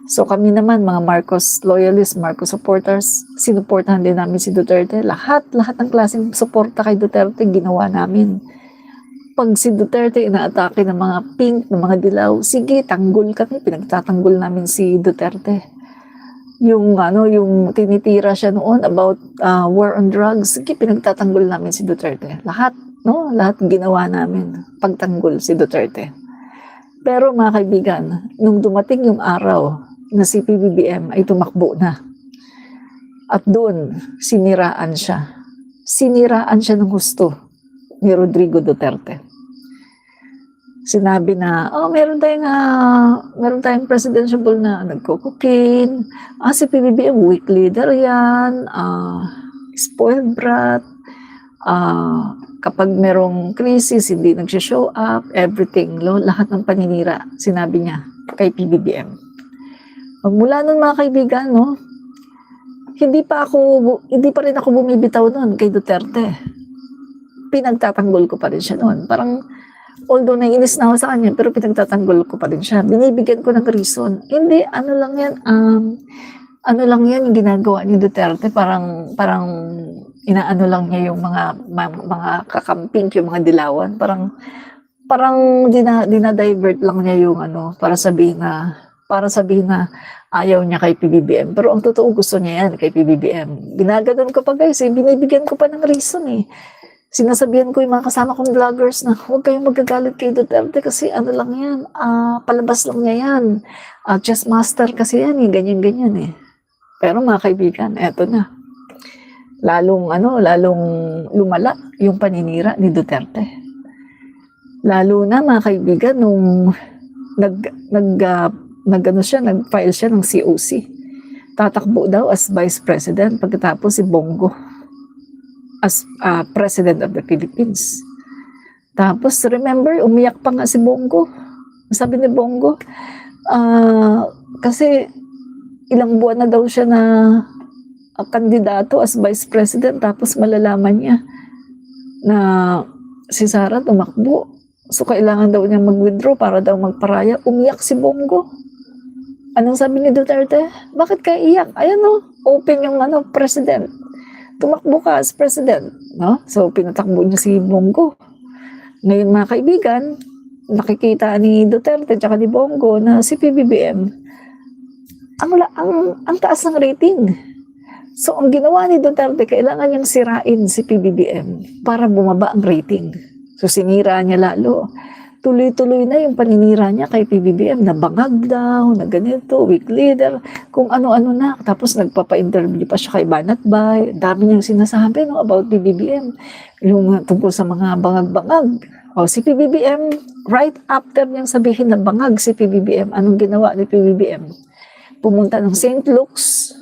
So, kami naman, mga Marcos loyalists, Marcos supporters, sinuportahan din namin si Duterte. Lahat ng klaseng suporta kay Duterte, ginawa namin. Pag si Duterte inaatake ng mga pink, ng mga dilaw, sige, tanggol kami. Pinagtatanggol namin si Duterte. Yung tinitira siya noon about war on drugs, sige, pinagtatanggol namin si Duterte. Lahat ginawa namin pagtanggol si Duterte. Pero mga kaibigan, nung dumating yung araw na si PBBM ay tumakbo na, at doon siniraan siya ng gusto ni Rodrigo Duterte. Sinabi na, meron tayong presidential na nagko-cocaine. Si PBBM, weak leader yan. Spoiled brat. Kapag merong crisis, hindi nagsishow up. Everything, lahat ng paninira, sinabi niya kay PBBM. Magmula nun, mga kaibigan, hindi pa rin ako bumibitaw nun kay Duterte. Pinagtatanggol ko pa rin siya nun. Parang, although naiinis na ako sa kanya, pero pinagtatanggol ko pa rin siya. Binibigyan ko ng reason. Hindi, ano lang yan yung ginagawa ni Duterte, parang inaano lang niya yung mga kakamping, yung mga dilawan. Parang dinadivert lang niya yung para sabihin na ayaw niya kay PBBM. Pero ang totoo, gusto niya yan kay PBBM. Ginaganon ko pa, guys, binibigyan ko pa ng reason eh. Sinasabihan ko yung mga kasama kong vloggers na huwag kayong magagalit kay Duterte kasi lang yan, palabas lang niya yan. Chess master kasi yan eh, ganyan-ganyan eh. Pero mga kaibigan, eto na. Lalong lumala yung paninira ni Duterte. Lalo na mga kaibigan nung nag-file siya ng COC. Tatakbo daw as Vice President pagkatapos si Bongo as President of the Philippines. Tapos, remember, umiyak pa nga si Bongo. Sabi ni Bongo, kasi ilang buwan na daw siya na kandidato as Vice President, tapos malalaman niya na si Sara tumakbo. So, kailangan daw niya mag-withdraw para daw magparaya. Umiyak si Bongo. Anong sabi ni Duterte? Bakit ka iyak? Ayan open yung President. Tumakbo ka as president, no? So, pinatakbo niya si Bongo. Ngayon, mga kaibigan, nakikita ni Duterte at ni Bongo na si PBBM, ang taas ng rating. So, ang ginawa ni Duterte, kailangan niyang sirain si PBBM para bumaba ang rating. So, sinira niya lalo. Tuloy-tuloy na yung paninira niya kay PBBM na bangag daw, na ganito, weak leader, kung ano-ano na. Tapos nagpapa-interview pa siya kay Banatbay. Dami niyang sinasabi about PBBM. Yung tungkol sa mga bangag-bangag. Si PBBM, right after niyang sabihin na bangag si PBBM, anong ginawa ni PBBM? Pumunta ng St. Luke's,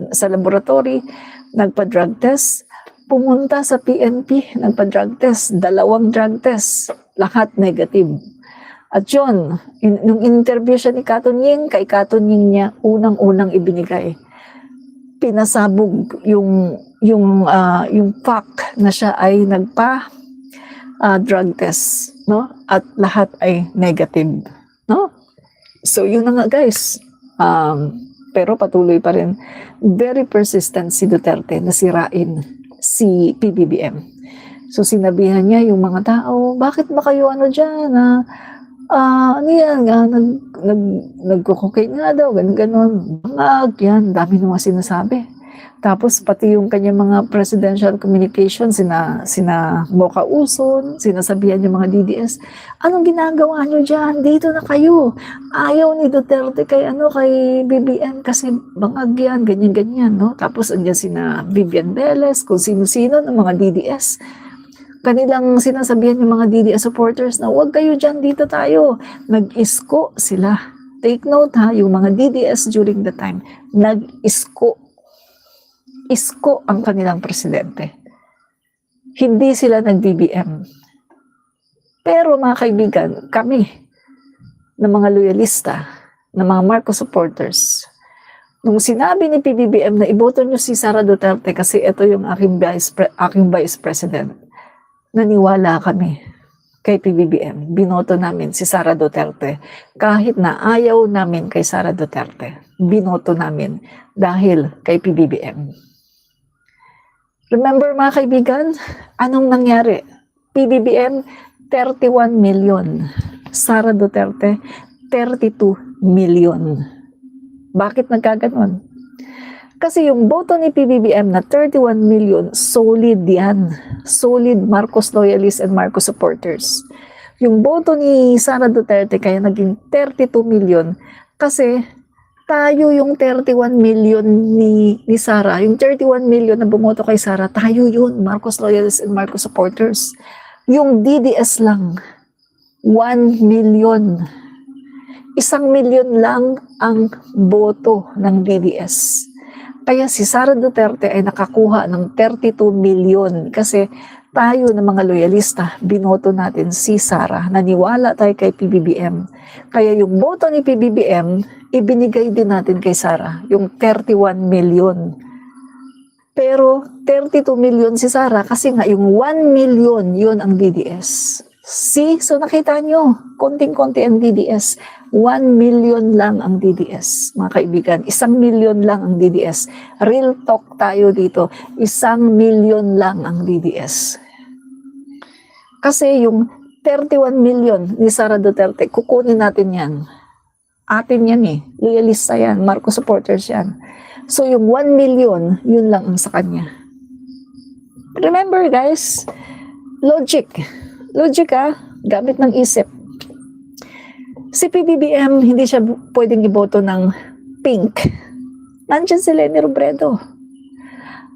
sa laboratory, nagpa-drug test. Pumunta sa PNP, nagpa-drug test. 2 drug test. Lahat negative. At yun, nung interview siya ni Katon Ying, kay Katon Ying niya, unang-unang ibinigay. Pinasabog yung fact na siya ay drug test, no? At lahat ay negative, no? So, yun na nga, guys. Pero patuloy pa rin, very persistent si Duterte na sirain si PBBM. So, sinabihan niya yung mga tao, bakit ba kayo dyan? Nagko-cocaine nga daw, ganun. Bangag, yan, dami nung sinasabi. Tapos, pati yung kanyang mga presidential communication, sina Mocha Uson, sinasabihan yung mga DDS, anong ginagawa nyo dyan? Dito na kayo. Ayaw ni Duterte kay BBM kasi bangag yan, ganyan-ganyan, no? Tapos, andyan sina Vivian Velez, kung sino-sino ng mga DDS. Kanilang sinasabihan yung mga DDS supporters na huwag kayo dyan, dito tayo. Nag-isko sila. Take note ha, yung mga DDS during the time, nag-isko. Isko ang kanilang presidente. Hindi sila nag-BBM. Pero mga kaibigan, kami, na mga loyalista, na mga Marcos supporters, nung sinabi ni PBBM na iboto nyo si Sara Duterte kasi ito yung aking vice president, naniwala kami kay PBBM. Binoto namin si Sara Duterte. Kahit na ayaw namin kay Sara Duterte, binoto namin dahil kay PBBM. Remember mga kaibigan, anong nangyari? PBBM, 31 million. Sara Duterte, 32 million. Bakit nagkaganon? Kasi yung boto ni PBBM na 31 million, solid yan. Solid Marcos loyalists and Marcos supporters. Yung boto ni Sara Duterte kaya naging 32 million kasi tayo yung 31 million ni Sara. Yung 31 million na bumoto kay Sara, tayo yun, Marcos loyalists and Marcos supporters. Yung DDS lang, 1 million. 1 million lang ang boto ng DDS. Kaya si Sara Duterte ay nakakuha ng 32 million kasi tayo ng mga loyalista, binoto natin si Sara. Naniwala tayo kay PBBM. Kaya yung boto ni PBBM, ibinigay din natin kay Sara, yung 31 million. Pero 32 million si Sara kasi nga yung 1 million, yun ang DDS. So nakita nyo, konting-konti ang DDS. 1 million lang ang DDS, mga kaibigan. 1 million lang ang DDS. Real talk tayo dito. 1 million lang ang DDS. Kasi yung 31 million ni Sara Duterte, kukunin natin yan. Atin yan eh. Loyalista yan. Marcos supporters yan. So yung 1 million, yun lang ang sa kanya. Remember guys, logic. Logic gamit ng isip. Si PBBM, hindi siya pwedeng iboto ng pink. Nandiyan si Leni Robredo.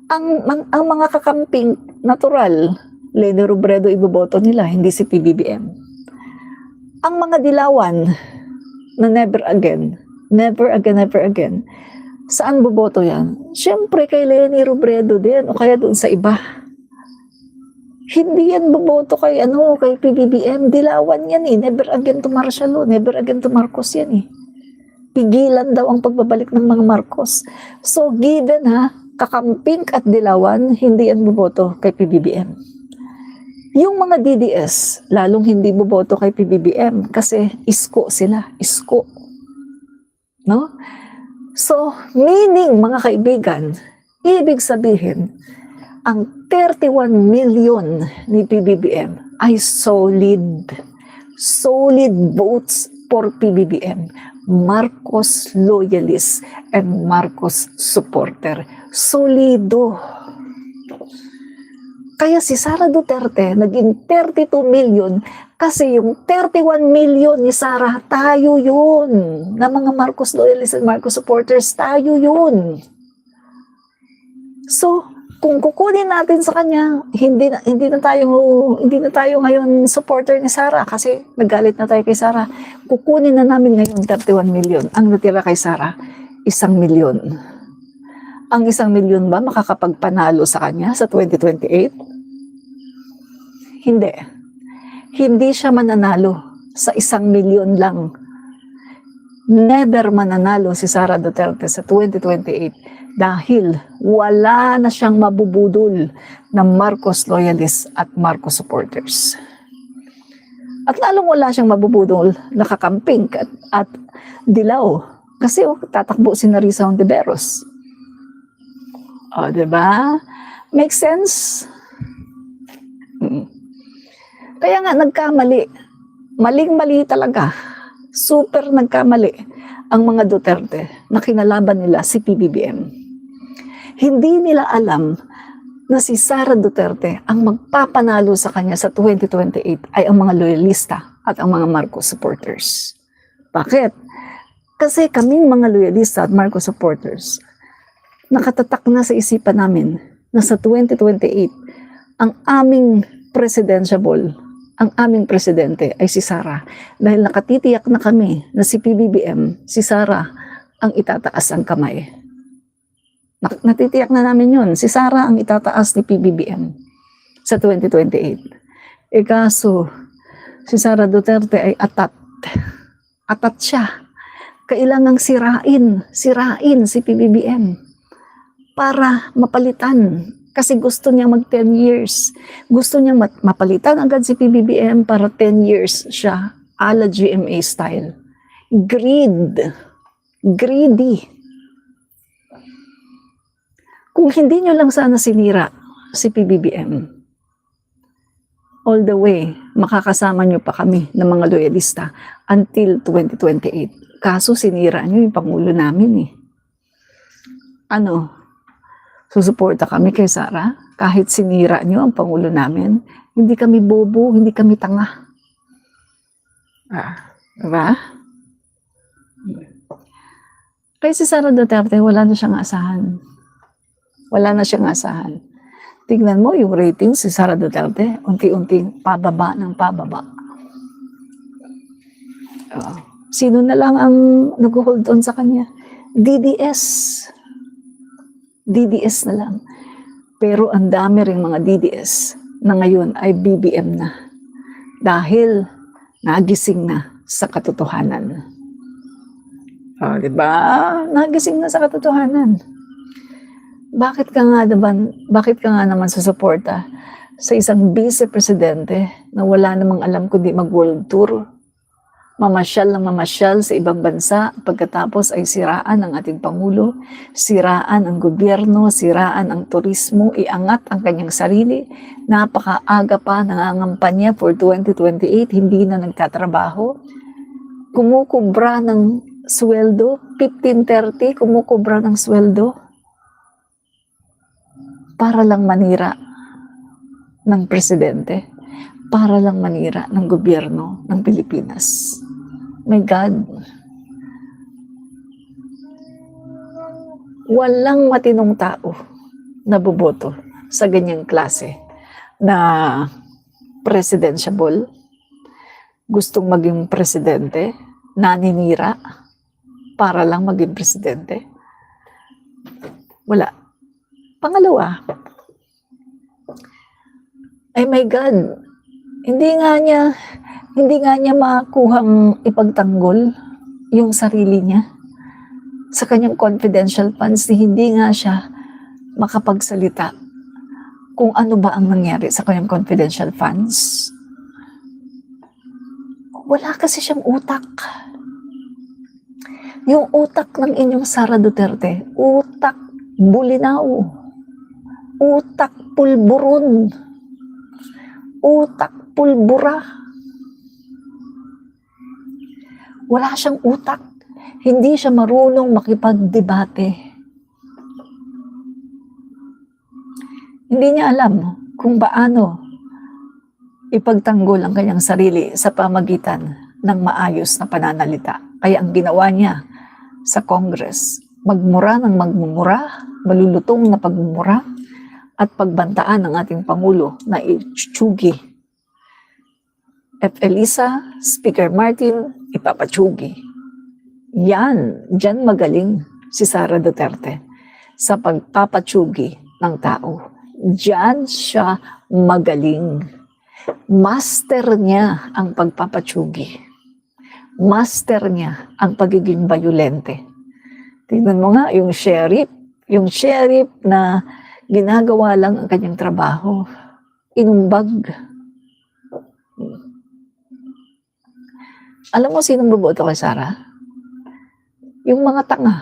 Ang mga kakamping, natural, Leni Robredo iboboto nila, hindi si PBBM. Ang mga dilawan na never again, saan boboto yan? Siyempre kay Leni Robredo din o kaya doon sa iba. Hindi yan boboto kay PBBM. Dilawan yan eh. Never again to Marcialo. Never again to Marcos yan eh. Pigilan daw ang pagbabalik ng mga Marcos. So given kakamping at dilawan, hindi yan boboto kay PBBM. Yung mga DDS, lalong hindi boboto kay PBBM kasi isko sila. Isko. No? So, meaning mga kaibigan, ibig sabihin, ang 31 million ni PBBM ay solid. Solid votes for PBBM. Marcos loyalists and Marcos supporter. Solido. Kaya si Sara Duterte naging 32 million kasi yung 31 million ni Sara, tayo yun. Na mga Marcos loyalists and Marcos supporters, tayo yun. So, kung kukunin natin sa kanya, hindi na tayo ngayon supporter ni Sara kasi naggalit na tayo kay Sara. Kukunin na namin ngayon 31 million. Ang natira kay Sara, 1 million. Ang 1 million ba makakapagpanalo sa kanya sa 2028? Hindi. Hindi siya mananalo sa 1 million lang. Never mananalo si Sara Duterte sa 2028 dahil wala na siyang mabubudol ng Marcos loyalists at Marcos supporters. At lalong wala siyang mabubudol na kakamping at dilaw kasi tatakbo si Narisa Hontiveros. O, diba? Make sense? Kaya nga nagkamali. Maling-mali talaga. Super nagkamali ang mga Duterte na kinalaban nila si PBBM. Hindi nila alam na si Sara Duterte ang magpapanalo sa kanya sa 2028 ay ang mga loyalista at ang mga Marcos supporters. Bakit? Kasi kaming mga loyalista at Marcos supporters, nakatatak na sa isipan namin na sa 2028, ang aming presidentiable ang aming presidente ay si Sara. Dahil nakatitiyak na kami na si PBBM, si Sara ang itataas ang kamay. Natitiyak na namin yun. Si Sara ang itataas ni PBBM sa 2028. Kaso, si Sara Duterte ay atat. Atat siya. Kailangang sirain si PBBM para mapalitan. Kasi gusto niya mag 10 years. Gusto niya mapalitan agad si PBBM para 10 years siya ala GMA style. Greedy. Kung hindi nyo lang sana sinira si PBBM, all the way, makakasama nyo pa kami ng mga loyalista until 2028. Kaso sinira nyo yung Pangulo namin eh. Susuporta kami kay Sara kahit sinira nyo ang Pangulo namin. Hindi kami bobo, hindi kami tanga. Diba? Kaya si Sara Duterte, wala na siyang asahan. Wala na siyang asahan. Tignan mo yung rating si Sara Duterte, unti-unting pababa ng pababa. Sino na lang ang nag-hold on sa kanya? DDS na lang. Pero ang dami ring mga DDS na ngayon ay BBM na. Dahil nagising na sa katotohanan. Diba? Nagising na sa katotohanan. Bakit ka nga naman susuporta sa isang vice-presidente na wala namang alam kundi mag-world tour? Mamasyal sa ibang bansa, pagkatapos ay siraan ang ating Pangulo, siraan ang gobyerno, siraan ang turismo, iangat ang kanyang sarili. Napakaaga pa nangangampanya for 2028, hindi na nagtatrabaho. Kumukubra ng sweldo, 15-30, kumukubra ng sweldo para lang manira ng presidente, para lang manira ng gobyerno ng Pilipinas. My God. Walang matinong tao na boboto sa ganyang klase na presidentiable, gustong maging presidente, naninira para lang maging presidente. Wala. Pangalawa, ay my God, hindi nga niya makuhang ipagtanggol yung sarili niya sa kanyang confidential funds, hindi nga siya makapagsalita kung ano ba ang nangyari sa kanyang confidential funds. Wala kasi siyang utak. Yung utak ng inyong Sara Duterte, utak bulinaw, utak pulburon, utak pulbura. Wala siyang utak. Hindi siya marunong makipagdebate. Hindi niya alam kung paano ipagtanggol ang kanyang sarili sa pamagitan ng maayos na pananalita. Kaya ang ginawa niya sa Congress, magmura ng magmumura, malulutong na pagmumura, at pagbantaan ng ating Pangulo na itsugi. F. Elisa, Speaker Martin, ipapatsugi. Diyan magaling si Sara Duterte sa pagpapatsugi ng tao. Diyan siya magaling. Master niya ang pagpapatsugi. Master niya ang pagiging bayolente. Tingnan mo nga yung sheriff na ginagawa lang ang kanyang trabaho. Inumbag. Alam mo sinong boboto kay Sara? Yung mga tanga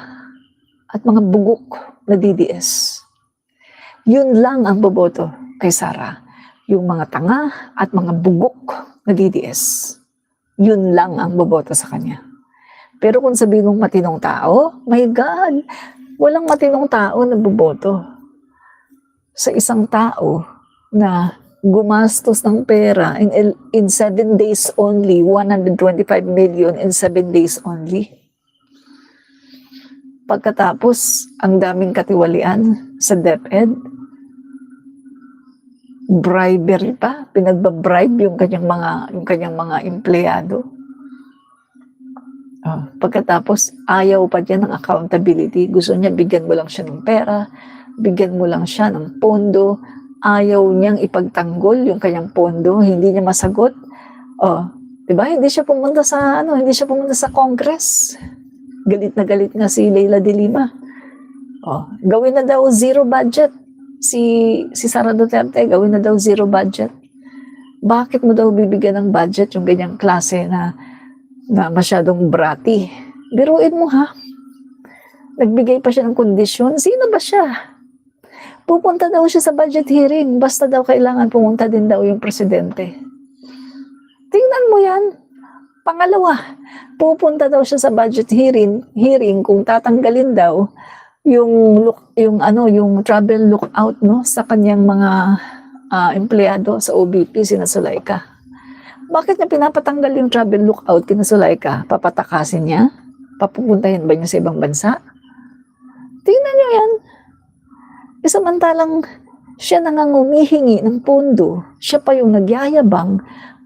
at mga bugok na DDS. Yun lang ang boboto kay Sara. Yung mga tanga at mga bugok na DDS. Yun lang ang boboto sa kanya. Pero kung sabihin mong matinong tao, my God, walang matinong tao na boboto sa isang tao na gumastos ng pera in 7 days only, 125 million in 7 days only. Pagkatapos, ang daming katiwalian sa DepEd, bribery pa, pinagbabribe yung kanyang mga empleyado. Pagkatapos, ayaw pa niya ng accountability. Gusto niya, bigyan mo lang siya ng pera, bigyan mo lang siya ng pondo, ayaw niyang ipagtanggol yung kanyang pondo, hindi niya masagot. Diba? Hindi siya pumunta sa Congress. Galit na galit nga si Leila de Lima. Gawin na daw zero budget. Si Sara Duterte, gawin na daw zero budget. Bakit mo daw bibigyan ng budget yung ganyang klase na masyadong bratty? Biruin mo ha. Nagbigay pa siya ng kondisyon. Sino ba siya? Pupunta daw siya sa budget hearing. Basta daw kailangan pumunta din daw yung presidente. Tingnan mo yan. Pangalawa, pupunta daw siya sa budget hearing kung tatanggalin daw yung travel lookout sa kanyang mga empleyado sa OBP, sina Zulaika. Bakit niya pinapatanggal yung travel lookout kina Zulaika? Papatakasin niya? Papupuntahin ba niya sa ibang bansa? Tingnan niyo yan. Samantalang siya na nga humihingi ng pondo, siya pa yung nagyayabang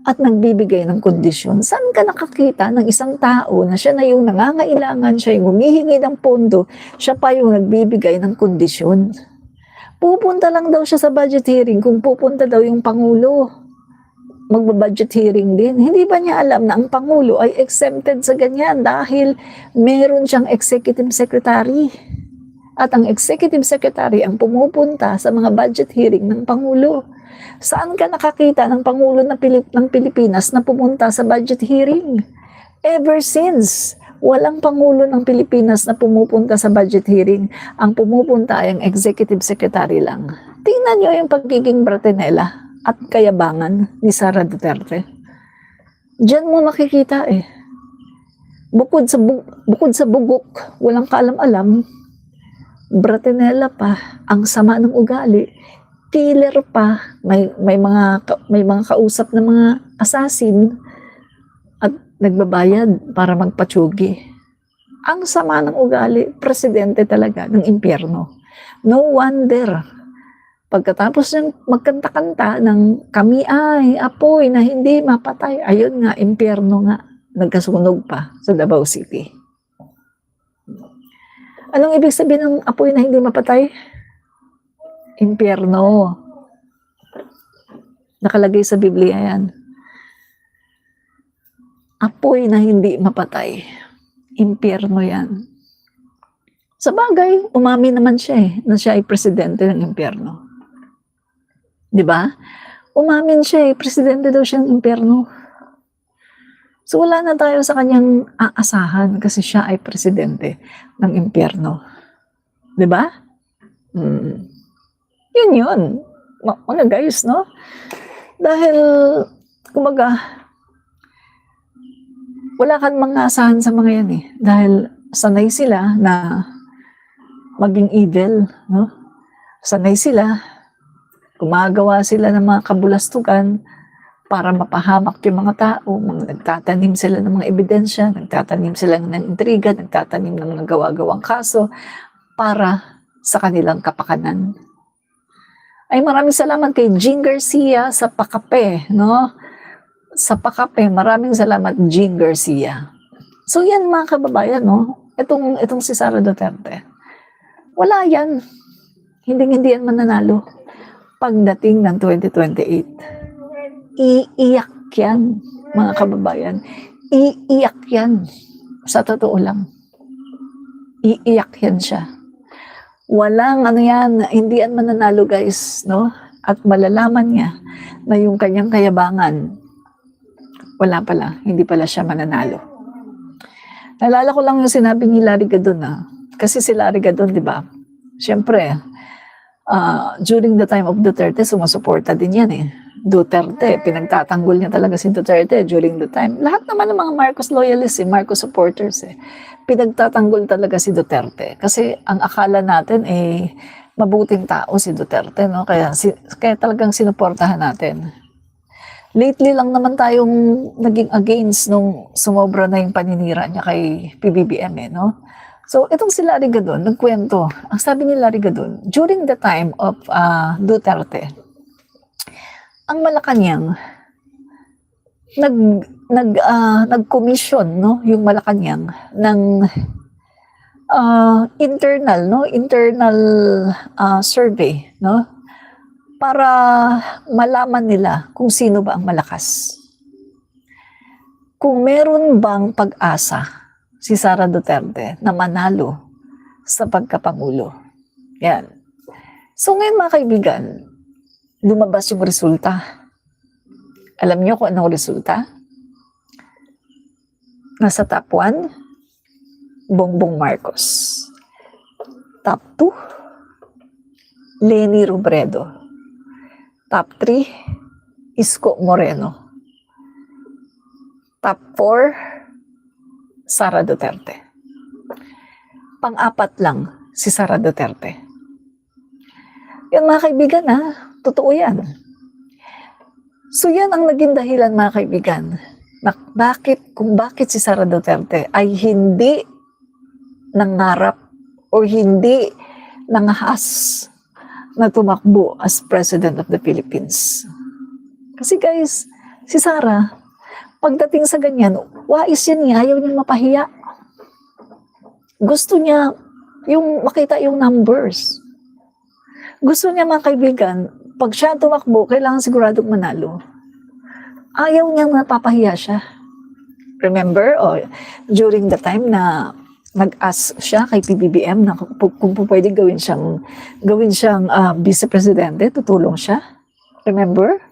at nagbibigay ng kondisyon. Saan ka nakakita ng isang tao na siya na yung nangangailangan, siya yung humihingi ng pondo, siya pa yung nagbibigay ng kondisyon? Pupunta lang daw siya sa budget hearing kung pupunta daw yung Pangulo. Magbabudget hearing din. Hindi ba niya alam na ang Pangulo ay exempted sa ganyan dahil meron siyang executive secretary? At ang executive secretary ang pumupunta sa mga budget hearing ng Pangulo. Saan ka nakakita ng Pangulo ng Pilipinas na pumunta sa budget hearing? Ever since, walang Pangulo ng Pilipinas na pumupunta sa budget hearing. Ang pumupunta ay ang executive secretary lang. Tingnan niyo yung pagiging bratinela at kayabangan ni Sara Duterte. Diyan mo makikita Bukod sa bugok, walang kaalam-alam, bratinela pa, ang sama ng ugali, killer pa, may mga kausap na mga assassin at nagbabayad para magpatsugi. Ang sama ng ugali, presidente talaga ng impyerno. No wonder, pagkatapos ng magkanta-kanta ng kami ay apoy na hindi mapatay, ayun nga, impyerno nga, nagkasunog pa sa Davao City. Anong ibig sabihin ng apoy na hindi mapatay? Impyerno. Nakalagay sa Biblia yan. Apoy na hindi mapatay. Impyerno yan. Sa bagay, umamin naman siya na siya ay presidente ng impyerno. Di ba? Umamin siya presidente daw siya ng impyerno. So wala na tayo sa kanyang aasahan kasi siya ay presidente ng impyerno. Di ba? Yun. Mga guys, no? Dahil, kumaga, wala kang mga asahan sa mga yan Dahil sanay sila na maging evil, no? Sanay sila, gumagawa sila ng mga kabulastugan para mapahamak yung mga tao, nagtatanim sila ng mga ebidensya, nagtatanim sila ng intriga, nagtatanim ng mga gawa-gawang kaso para sa kanilang kapakanan. Ay maraming salamat kay Jean Garcia sa pakape, no? Sa pakape, maraming salamat Jean Garcia. So yan mga kababayan, no? Itong si Sara Duterte. Wala yan. Hindi yan mananalo pagdating ng 2028. Iiyak yan, mga kababayan. Iiyak yan. Sa totoo lang. Iiyak yan siya. Walang hindi yan mananalo guys, no? At malalaman niya na yung kanyang kayabangan, wala pala, hindi pala siya mananalo. Naalala ko lang yung sinabi ni Larry Gadon Kasi si Larry Gadon, di ba? Siyempre, during the time of Duterte, sumusuporta din yan Duterte, pinagtatanggol niya talaga si Duterte during the time. Lahat naman ng mga Marcos loyalists, Marcos supporters, pinagtatanggol talaga si Duterte. Kasi ang akala natin, mabuting tao si Duterte, no? Kaya talagang sinuportahan natin. Lately lang naman tayong naging against nung sumobra na yung paninira niya kay PBBM, no? So, itong si Larry Gadon, nagkwento. Ang sabi ni Larry Gadon, during the time of Duterte, ang Malacanang, nag-commission, no, yung Malacanang ng internal survey, no, para malaman nila kung sino ba ang malakas. Kung meron bang pag-asa si Sara Duterte na manalo sa pagkapangulo. Yan. So ngayon mga kaibigan, lumabas yung resulta. Alam niyo kung anong resulta? Nasa top 1, Bongbong Marcos. Top 2, Leni Robredo. Top 3, Isko Moreno. Top 4, Sara Duterte. Pang-apat lang si Sara Duterte. Yan mga kaibigan totoo yan. So yan ang naging dahilan mga kaibigan. Kung bakit si Sara Duterte ay hindi nangarap o hindi nangahas na tumakbo as President of the Philippines. Kasi guys, si Sara, pagdating sa ganyan, wais yan niya, ayaw niya mapahiya. Gusto niya yung makita yung numbers. Gusto niya mga kaibigan, pag siya tumakbo, kailangan siguradong manalo. Ayaw niya napapahiya siya. Remember, during the time na nag-ask siya kay PBBM na kung pwede gawin siyang vice-presidente, tutulong siya. Remember?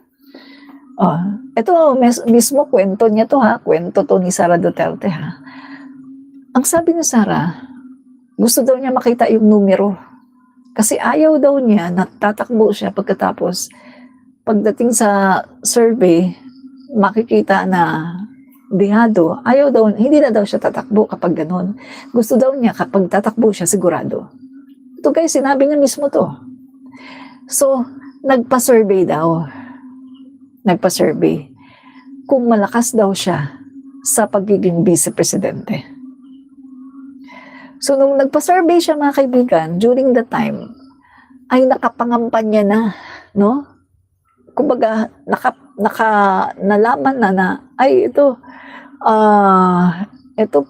Ito mismo kwento niya to kwento to ni Sara Duterte Ang sabi ni Sara, gusto daw niya makita yung numero. Kasi ayaw daw niya na tatakbo siya pagkatapos pagdating sa survey, makikita na dihado. Ayaw daw, hindi na daw siya tatakbo kapag ganun. Gusto daw niya kapag tatakbo siya, sigurado. Ito guys, sinabi niya mismo to. So, nagpa-survey daw. Kung malakas daw siya sa pagiging vice-presidente. So, nung nagpa-survey siya mga kaibigan, during the time, ay nakapangampanya na, no? Kumbaga, nalaman na, ay ito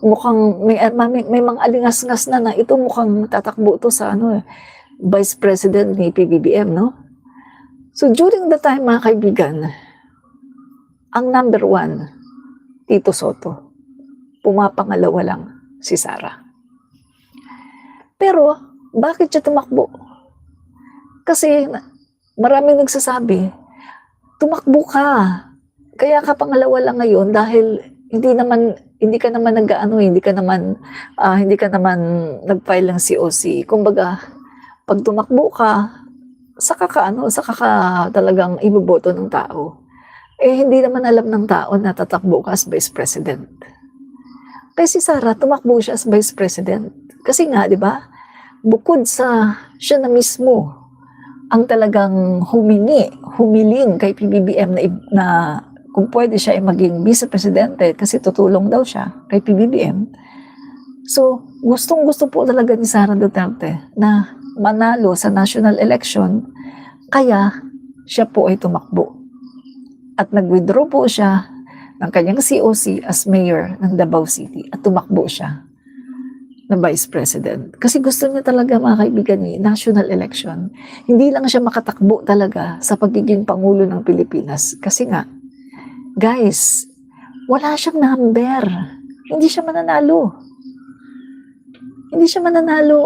mukhang may mga alingas-ngas na ito mukhang tatakbo to sa Vice President ni PBBM, no? So, during the time mga kaibigan, ang number 1, Tito Soto. Pumapangalawa lang si Sara. Pero, bakit siya tumakbo? Kasi, maraming nagsasabi, tumakbo ka. Kaya ka pangalawa lang ngayon dahil hindi ka naman nag-file ng COC. Kumbaga, pag tumakbo ka, saka ka talagang iboboto ng tao. Hindi naman alam ng tao na tatakbo ka as Vice President. Kaya si Sara, tumakbo siya as Vice President. Kasi nga, di ba, bukod sa siya na mismo ang talagang humiling kay PBBM na kung pwede siya ay maging Vice Presidente kasi tutulong daw siya kay PBBM. So, gustong-gusto po talaga ni Sara Duterte na manalo sa national election, kaya siya po ay tumakbo. At nag-withdraw po siya ng kanyang COC as mayor ng Davao City at tumakbo siya na vice president. Kasi gusto niya talaga mga kaibigan national election. Hindi lang siya makatakbo talaga sa pagiging Pangulo ng Pilipinas. Kasi nga, guys, wala siyang number. Hindi siya mananalo.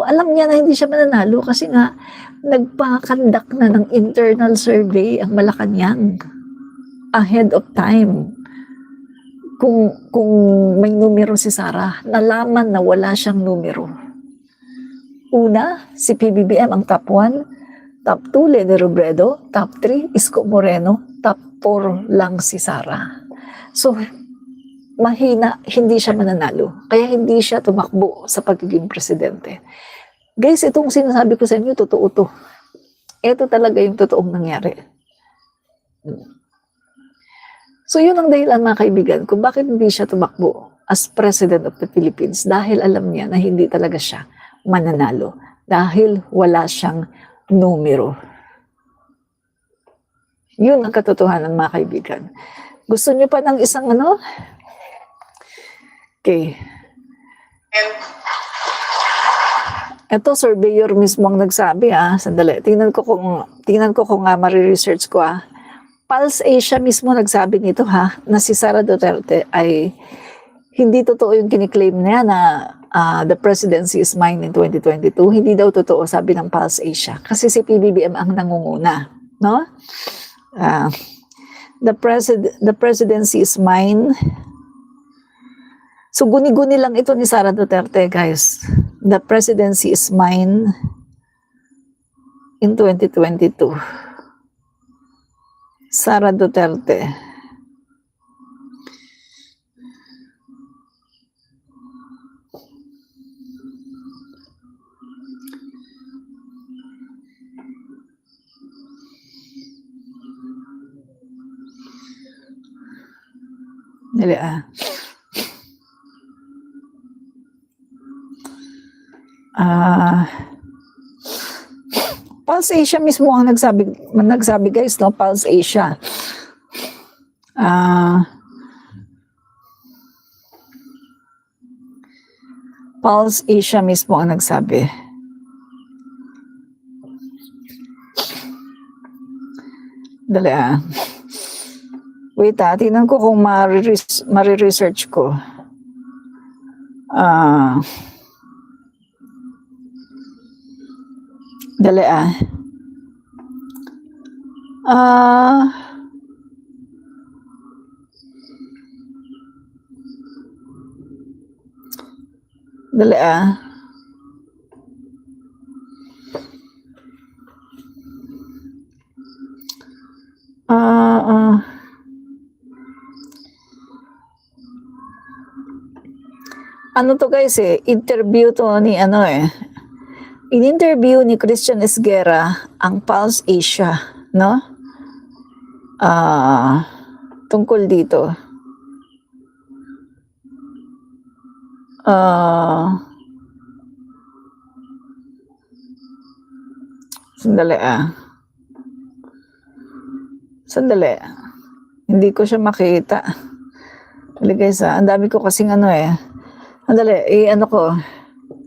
Alam niya na hindi siya mananalo kasi nga nagpakandak na ng internal survey ang Malacanang ahead of time. Kung may numero si Sara, nalaman na wala siyang numero. Una, si PBBM ang top 1, top 2, Leni Robredo, top 3, Isko Moreno, top 4 lang si Sara. So, mahina, hindi siya mananalo. Kaya hindi siya tumakbo sa pagiging presidente. Guys, itong sinasabi ko sa inyo, totoo to. Ito talaga yung totoong nangyari. So yun ang dahilan mga kaibigan kung bakit hindi siya tumakbo as President of the Philippines dahil alam niya na hindi talaga siya mananalo dahil wala siyang numero. Yun ang katotohanan, mga kaibigan. Gusto niyo pa ng isang ano? Okay. Ito, surveyor mismo ang nagsabi, Sandali. Tingnan ko kung mariresearch ko, Pulse Asia mismo nagsabi nito, na si Sara Duterte ay hindi totoo yung kiniklaim niya na the presidency is mine in 2022. Hindi daw totoo, sabi ng Pulse Asia. Kasi si PBBM ang nangunguna, no? The presidency is mine. So guni-guni lang ito ni Sara Duterte, guys. The presidency is mine in 2022. Sara Duterte. Dali Pulse Asia mismo ang nagsabi guys, no? Pulse Asia. Pulse Asia mismo ang nagsabi. Dali Wait tingnan ko kung mariresearch ko. Dali Dali Ano to guys interview to ni in-interview ni Christian Esguerra ang Pulse Asia, no? Tungkol dito. Sandali. Hindi ko siya makita. Dali guys ang dami ko kasing Andali, ko.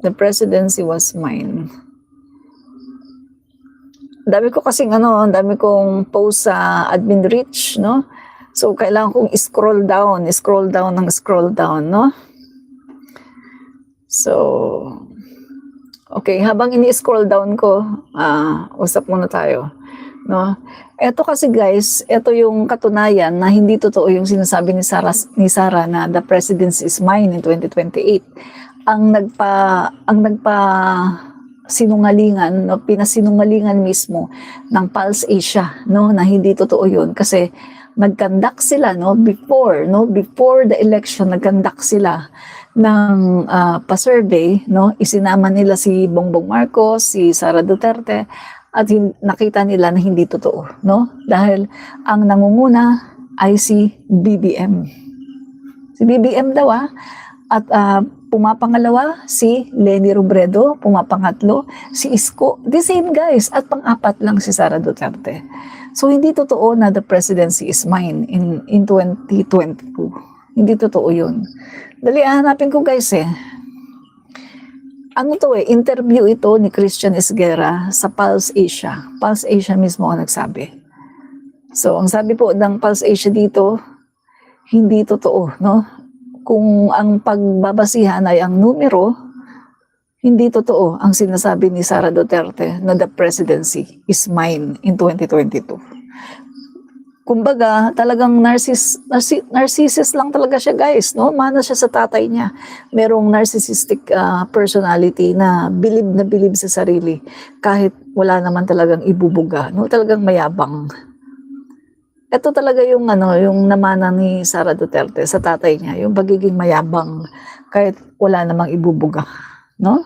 The presidency was mine. Ang dami ko kasing ang dami kong post sa admin reach, no? So, kailangan kong scroll down, no? So, okay, habang ini-scroll down ko, usap muna tayo, no? Ito kasi guys, ito yung katunayan na hindi totoo yung sinasabi ni Sara na the presidency is mine in 2028. Ang nagpa sinungalingan, no, pinasinungalingan mismo ng Pulse Asia, no, na hindi totoo yun kasi nagkandak sila before the election nagkandak sila ng pa-survey, no, isinama nila si Bongbong Marcos, si Sara Duterte at nakita nila na hindi totoo, no? Dahil ang nangunguna ay si BBM. Si BBM daw at pumapangalawa si Leni Robredo, pumapangatlo si Isko. The same guys, at pang-apat lang si Sara Duterte. So hindi totoo na the presidency is mine in 2022. Hindi totoo 'yun. Dali hanapin ko guys interview ito ni Christian Esguerra sa Pulse Asia. Pulse Asia mismo ang nagsabi. So, ang sabi po ng Pulse Asia dito, hindi totoo, no? Kung ang pagbabasihan ay ang numero, hindi totoo ang sinasabi ni Sara Duterte na the presidency is mine in 2022. Kumbaga, talagang narcissist lang talaga siya guys, no? Mana siya sa tatay niya. Merong narcissistic personality na bilib sa sarili kahit wala naman talagang ibubuga, no? Talagang mayabang. Ito talaga yung yung namana ni Sara Duterte sa tatay niya, yung pagiging mayabang kahit wala namang ibubuga, no?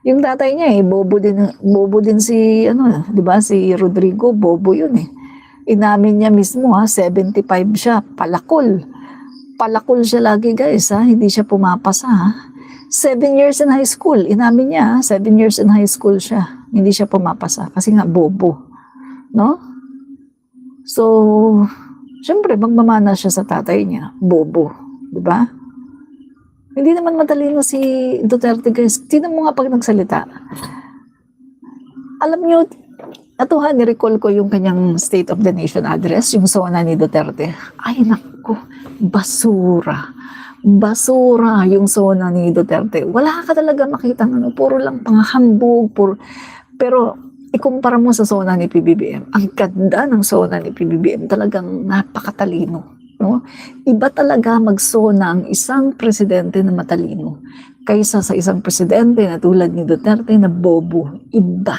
Yung tatay niya bobo din si 'di ba, si Rodrigo, bobo 'yun Inamin niya mismo 75 siya, palakol. Palakol siya lagi guys hindi siya pumapasa 7 years in high school, inamin niya 7 years in high school siya, hindi siya pumapasa kasi nga bobo, no? So, syempre, magmamana siya sa tatay niya. Bobo. Di ba? Hindi naman matalino si Duterte, guys. Tingnan mo nga pag nagsalita. Alam niyo, atuhan, ni-recall ko yung kanyang State of the Nation address, yung SONA ni Duterte. Ay, naku, basura. Basura yung SONA ni Duterte. Wala ka talaga makita ano, puro lang panghambog, pero ikumpara mo sa SONA ni PBBM. Ang ganda ng SONA ni PBBM, talagang napakatalino. No? Iba talaga mag-SONA ang isang presidente na matalino kaysa sa isang presidente na tulad ni Duterte na bobo. Iba.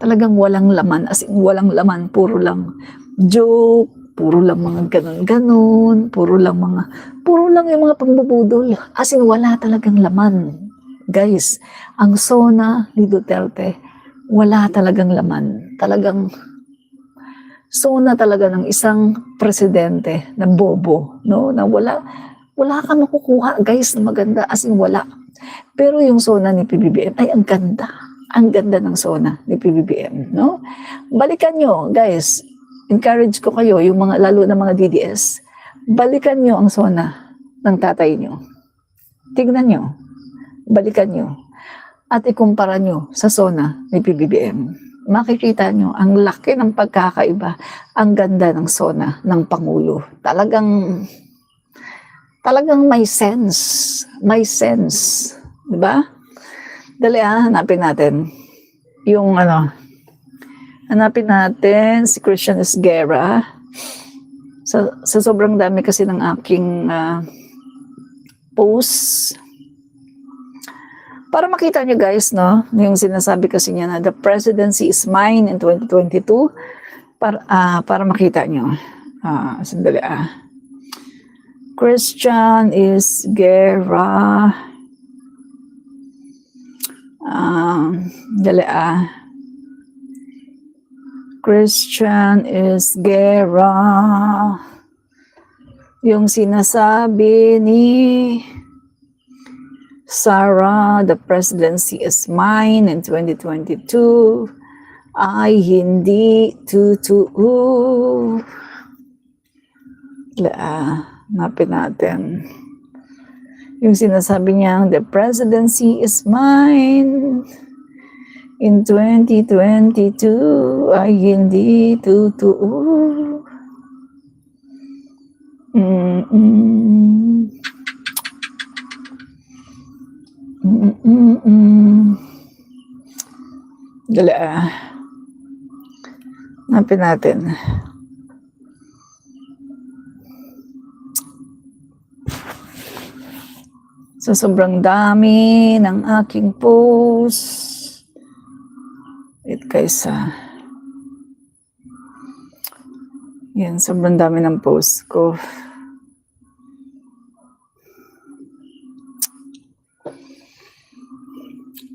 Talagang walang laman, as in walang laman, puro lang joke, puro lang mga ganon-ganon, puro lang yung mga pangbubudol. As in wala talagang laman. Guys, ang SONA ni Duterte, wala talagang laman. Talagang SONA talaga ng isang presidente na bobo, no? Na wala ka makukuha, guys, na maganda, as in wala. Pero yung SONA ni PBBM, ay ang ganda. Ang ganda ng SONA ni PBBM, no? Balikan nyo, guys. Encourage ko kayo, yung mga, lalo na mga DDS, balikan nyo ang SONA ng tatay nyo. Tignan nyo. Balikan nyo. At ikumpara nyo sa SONA ni PBBM. Makikita nyo, ang laki ng pagkakaiba, ang ganda ng SONA ng Pangulo. Talagang may sense. May sense. Diba? Dali hanapin natin. Hanapin natin si Christian Esguerra. Sa sobrang dami kasi ng aking posts. Para makita nyo guys, no, yung sinasabi kasi niya na the presidency is mine in 2022, para makita nyo. Sandali Christian Esguerra. Dali Christian Esguerra. Yung sinasabi ni Sara, the presidency is mine in 2022, ay hindi totoo. Napin natin. Yung sinasabi niya, the presidency is mine in 2022, ay hindi totoo. Dali Napin natin. So, sobrang dami ng aking post. Wait guys yan, sobrang dami ng post ko.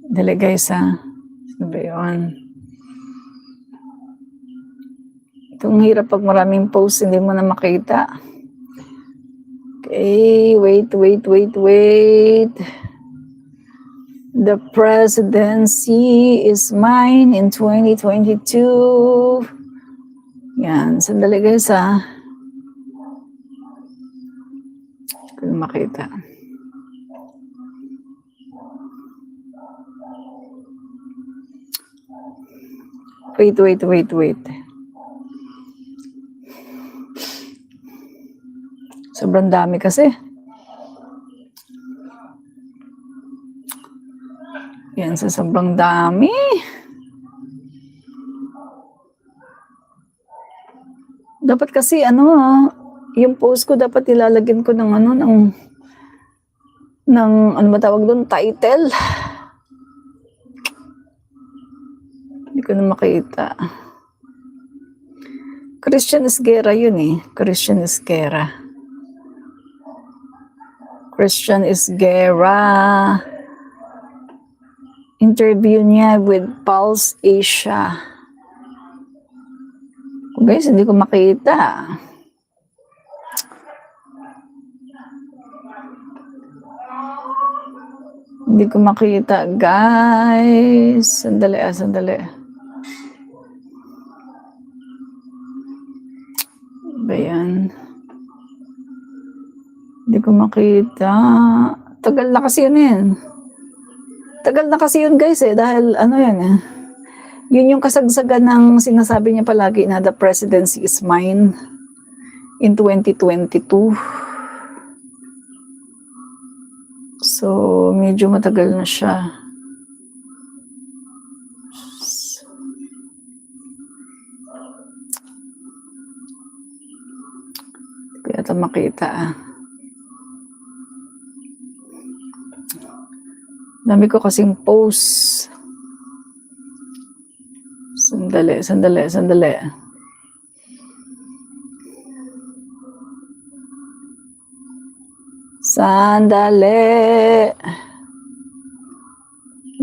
Dali guys Ano ba yun? Itong hirap pag maraming post, hindi mo na makita. Okay, wait. The presidency is mine in 2022. Yan, sandali guys Kung makita. Wait. Sobrang dami kasi. Yan, sa sobrang dami. Dapat kasi yung post ko dapat ilalagyan ko ng ano ba tawag doon, title. Hindi ko na makita. Christian Esguerra yun Christian Esguerra. Interview niya with Pulse Asia. Guys, hindi ko makita. Hindi ko makita, guys. Sandali. makita. Tagal na kasi yun eh. Tagal na kasi yun guys eh. Dahil ano yan eh. Yun yung kasagsagan ng sinasabi niya palagi na the presidency is mine in 2022. So, medyo matagal na siya. Kaya ito makita ah. Dami ko kasing post. Sandali.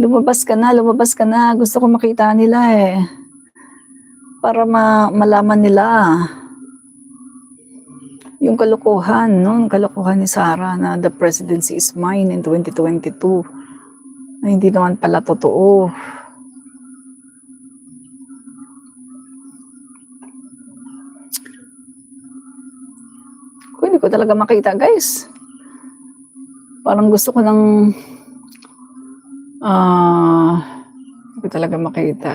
Lumabas ka na. Gusto ko makita nila eh. Para malaman nila. Yung kalokohan, no? Yung kalokohan ni Sara na the presidency is mine in 2022. Na hindi naman pala totoo. Kung hindi ko talaga makita, guys. Parang gusto ko ng hindi ko talaga makita.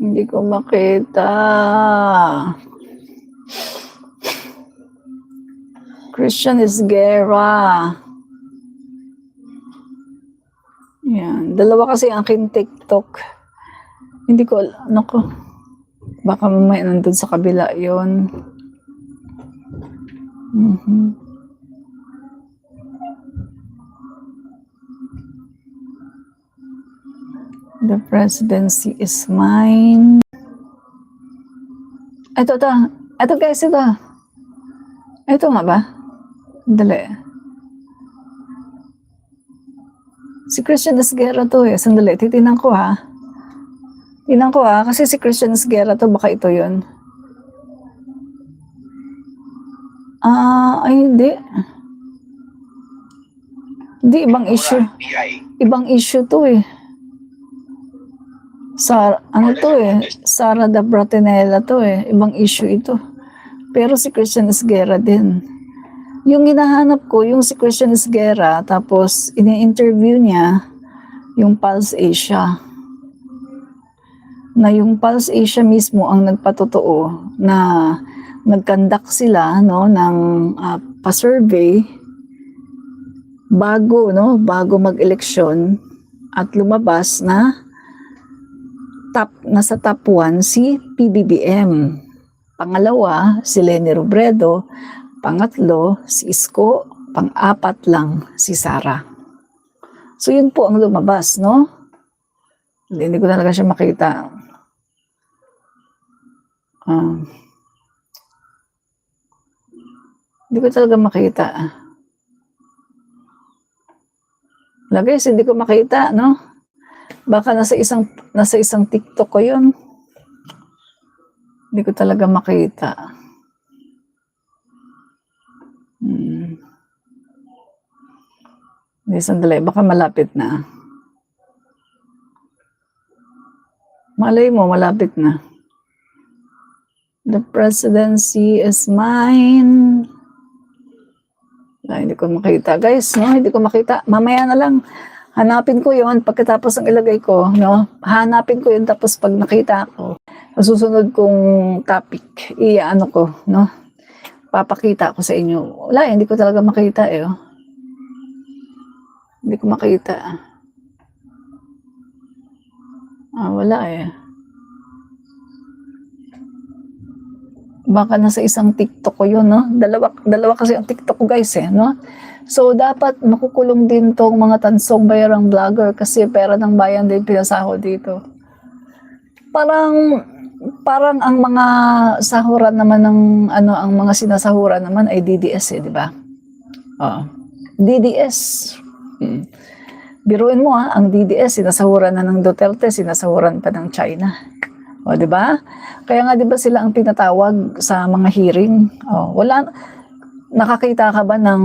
Hindi ko makita. Christian Esguerra. Yan. Dalawa kasi ang aking TikTok. Hindi ko, nako. Baka mamaya nandun sa kabila yun. The presidency is mine. Ito guys, ito. Ito nga ba? Sandali. Si Christian Esguerra to eh. Sandali, titinan ko ha. Tinan ko ha, kasi si Christian Esguerra to, baka ito yun. Ay hindi. Hindi, ibang issue. Ibang issue to eh. Ano to eh, Sara da Bratinella to eh, ibang issue ito. Pero si Christian Esguerra din. Yung hinahanap ko, yung si Christian Esguerra, tapos ini-interview niya yung Pulse Asia. Na yung Pulse Asia mismo ang nagpatotoo na nag-conduct sila no, ng pa-survey bago mag-eleksyon at lumabas na nasa top 1 si PBBM. Pangalawa, si Leni Robredo. Pangatlo, si Isko. Pang-apat lang, si Sara. So, yun po ang lumabas, no? Hindi ko talaga siya makita. Hindi ko talaga makita. Guys, hindi ko makita, no? Baka nasa isang TikTok ko yun. Hindi ko talaga makita. Hindi, sandali. Baka malapit na. Malay mo, malapit na. The presidency is mine. Hindi ko makita. Guys, no? Hindi ko makita. Mamaya na lang. Hanapin ko yon pagkatapos ng ilagay ko, no? Hanapin ko yun tapos pag nakita ko, susunod kong topic, iaano ko, no? Papakita ko sa inyo. Wala, hindi ko talaga makita eh. Oh. Hindi ko makita. Wala eh. Baka nasa isang TikTok ko yun, no? Dalawa kasi ang TikTok ko guys eh, no? So, dapat makukulong din tong mga tansong bayarang vlogger kasi pera ng bayan din pinasahod dito. Parang ang mga sahuran naman ng ang mga sinasahuran naman ay DDS eh, di ba? DDS. Biruin mo ang DDS sinasahuran na ng Duterte, sinasahuran pa ng China. O, di ba? Kaya nga di ba sila ang tinatawag sa mga hearing? Wala nakakita ka ba ng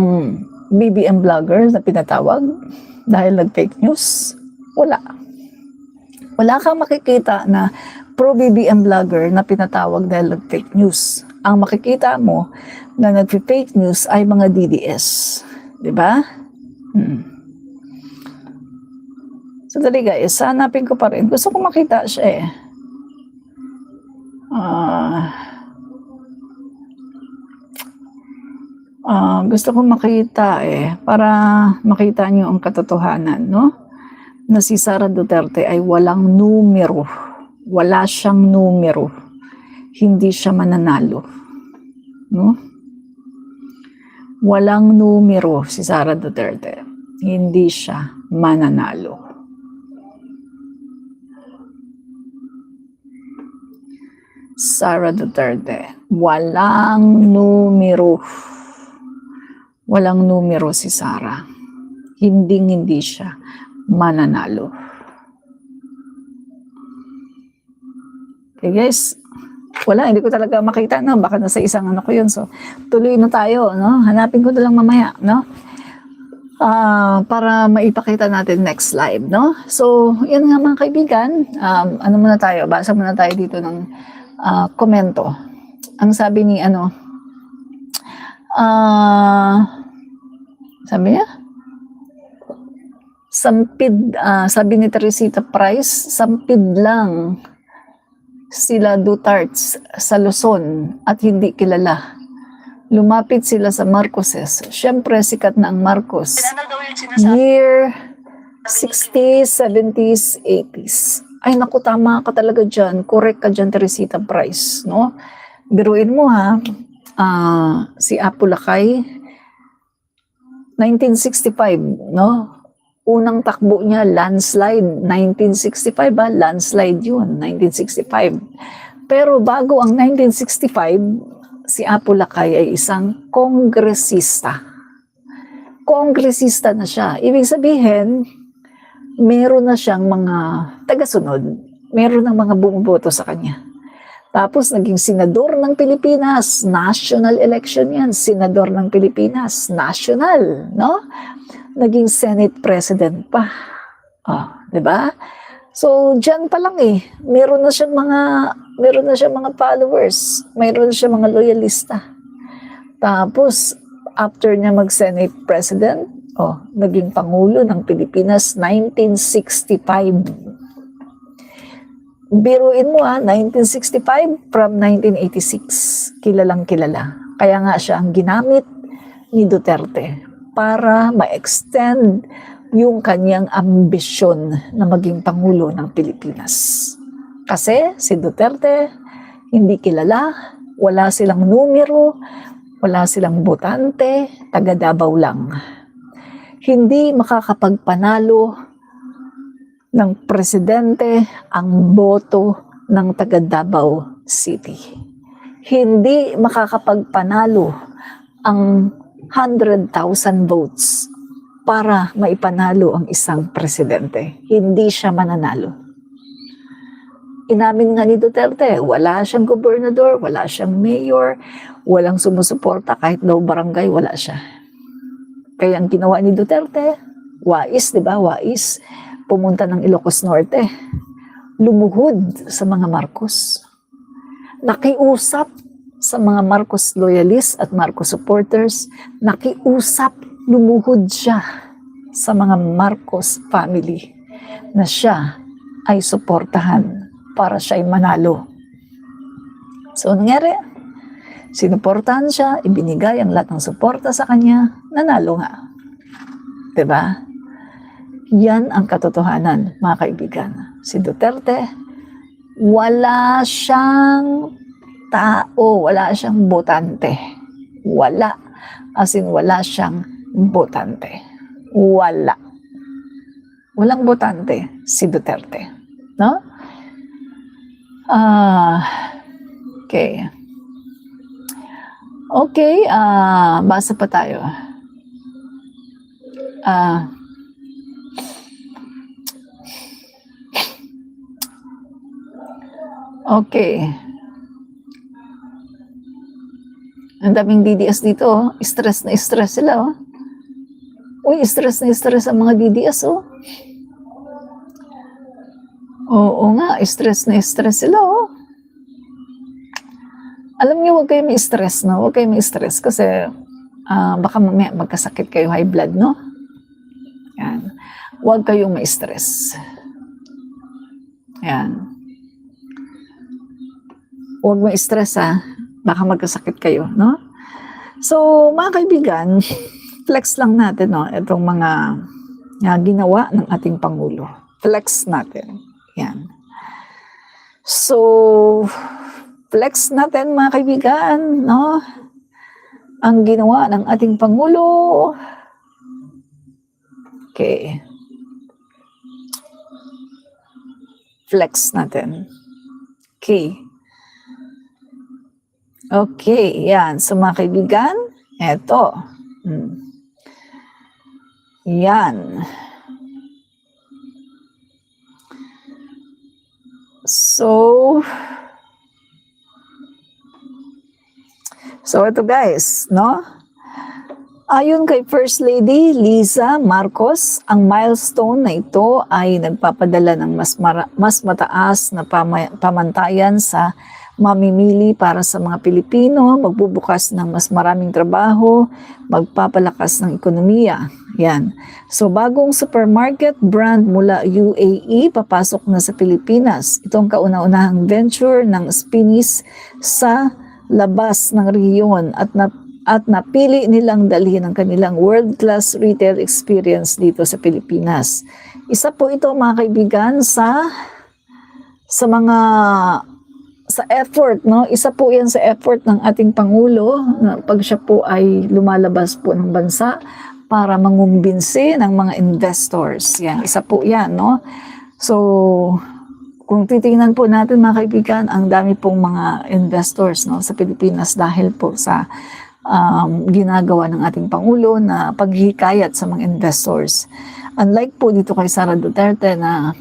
BBM vlogger na pinatawag dahil nag-fake news? Wala. Wala kang makikita na pro-BBM vlogger na pinatawag dahil nag-fake news. Ang makikita mo na nag-fake news ay mga DDS. Diba? So, dali guys, hanapin ko pa rin. Gusto ko makita siya eh. Gusto ko makita eh, para makita niyo ang katotohanan, no? Na si Sara Duterte ay walang numero. Wala siyang numero. Hindi siya mananalo. No? Walang numero si Sara Duterte. Hindi siya mananalo. Sara Duterte, walang numero. Walang numero si Sara. Hindi siya mananalo. Okay guys, wala, hindi ko talaga makita, no? Baka nasa isang ano ko yun. So, tuloy na tayo, no? Hanapin ko na lang mamaya, no? Para maipakita natin next live, no? So, yan nga mga kaibigan. Ano muna tayo? Basa muna tayo dito ng komento. Ang sabi ni sabi niya, sampid, sabi ni Teresita Price, sampid lang sila Dutartes sa Luzon at hindi kilala. Lumapit sila sa Marcoses. Siyempre, sikat na ang Marcos. Year 60s, 70s, 80s. Ay, naku, tama ka talaga dyan. Correct ka dyan, Teresita Price. No? Biruin mo ha, si Apo Lakay, 1965, no? Unang takbo niya, landslide, 1965 landslide yun, 1965. Pero bago ang 1965, si Apo Lakay ay isang kongresista. Kongresista na siya. Ibig sabihin, meron na siyang mga tagasunod, meron ng mga bumuboto sa kanya. Tapos naging senador ng Pilipinas, national election yan, senador ng Pilipinas, national, no? Naging Senate President pa. Di ba? So, diyan pa lang eh, meron na siyang mga followers, meron na siyang mga loyalista. Tapos, after niya mag-Senate President, naging Pangulo ng Pilipinas, 1965. Biruin mo 1965 from 1986. Kilalang kilala. Kaya nga siya ang ginamit ni Duterte para ma-extend yung kanyang ambisyon na maging Pangulo ng Pilipinas. Kasi si Duterte, hindi kilala, wala silang numero, wala silang botante, taga Davao lang. Hindi makakapagpanalo ng presidente ang boto ng taga Davao City. Hindi makakapagpanalo ang 100,000 votes para maipanalo ang isang presidente. Hindi siya mananalo. Inamin nga ni Duterte, wala siyang gobernador, wala siyang mayor, walang sumusuporta, kahit daw barangay, wala siya. Kaya ang ginawa ni Duterte, wais, di ba? Wais, pumunta ng Ilocos Norte, lumuhod sa mga Marcos, nakiusap sa mga Marcos loyalists at Marcos supporters, nakiusap, lumuhod siya sa mga Marcos family na siya ay suportahan para siya ay manalo. So, nangyari, sinuportahan siya, ibinigay ang lahat ng suporta sa kanya, nanalo nga. Diba? Yan ang katotohanan, mga kaibigan. Si Duterte, wala siyang tao, wala siyang botante. Wala. As in, wala siyang botante. Wala. Walang botante si Duterte. No? Okay. Okay, basa pa tayo. Okay. Ang daming DDS dito, stress na stress sila, Uy, stress na stress ang mga DDS, Oo nga, stress na stress sila, oh. Alam niyo, huwag kayo may stress, no? Huwag kayo may stress kasi baka mamaya magkasakit kayo, high blood, no? Yan. Huwag kayong may stress. Yan. Huwag may stress, ha? Baka magkasakit kayo, no? So, mga kaibigan, flex lang natin, no? Itong mga ginawa ng ating Pangulo. Flex natin. Yan. So, flex natin mga kaibigan, no? Ang ginawa ng ating Pangulo. Okay. Flex natin. Okay. Okay, yan. So mga kaibigan, eto. Yan. So ito guys, no? Ayon kay First Lady Liza Marcos, ang milestone na ito ay nagpapadala ng mas mataas na pamantayan sa mamimili para sa mga Pilipino, magbubukas ng mas maraming trabaho, magpapalakas ng ekonomiya. Yan. So bagong supermarket brand mula UAE papasok na sa Pilipinas. Ito ang kauna-unahang venture ng Spinis sa labas ng rehiyon at napili nilang dalhin ang kanilang world-class retail experience dito sa Pilipinas. Isa po ito mga kaibigan sa effort, no? Isa po 'yan sa effort ng ating Pangulo na pag siya po ay lumalabas po ng bansa para mangumbinsi ng mga investors. Yan, isa po 'yan, no? So, kung titingnan po natin mga kaibigan, ang dami pong mga investors, no, sa Pilipinas dahil po sa ginagawa ng ating Pangulo na paghihikayat sa mga investors. Unlike po dito kay Sara Duterte na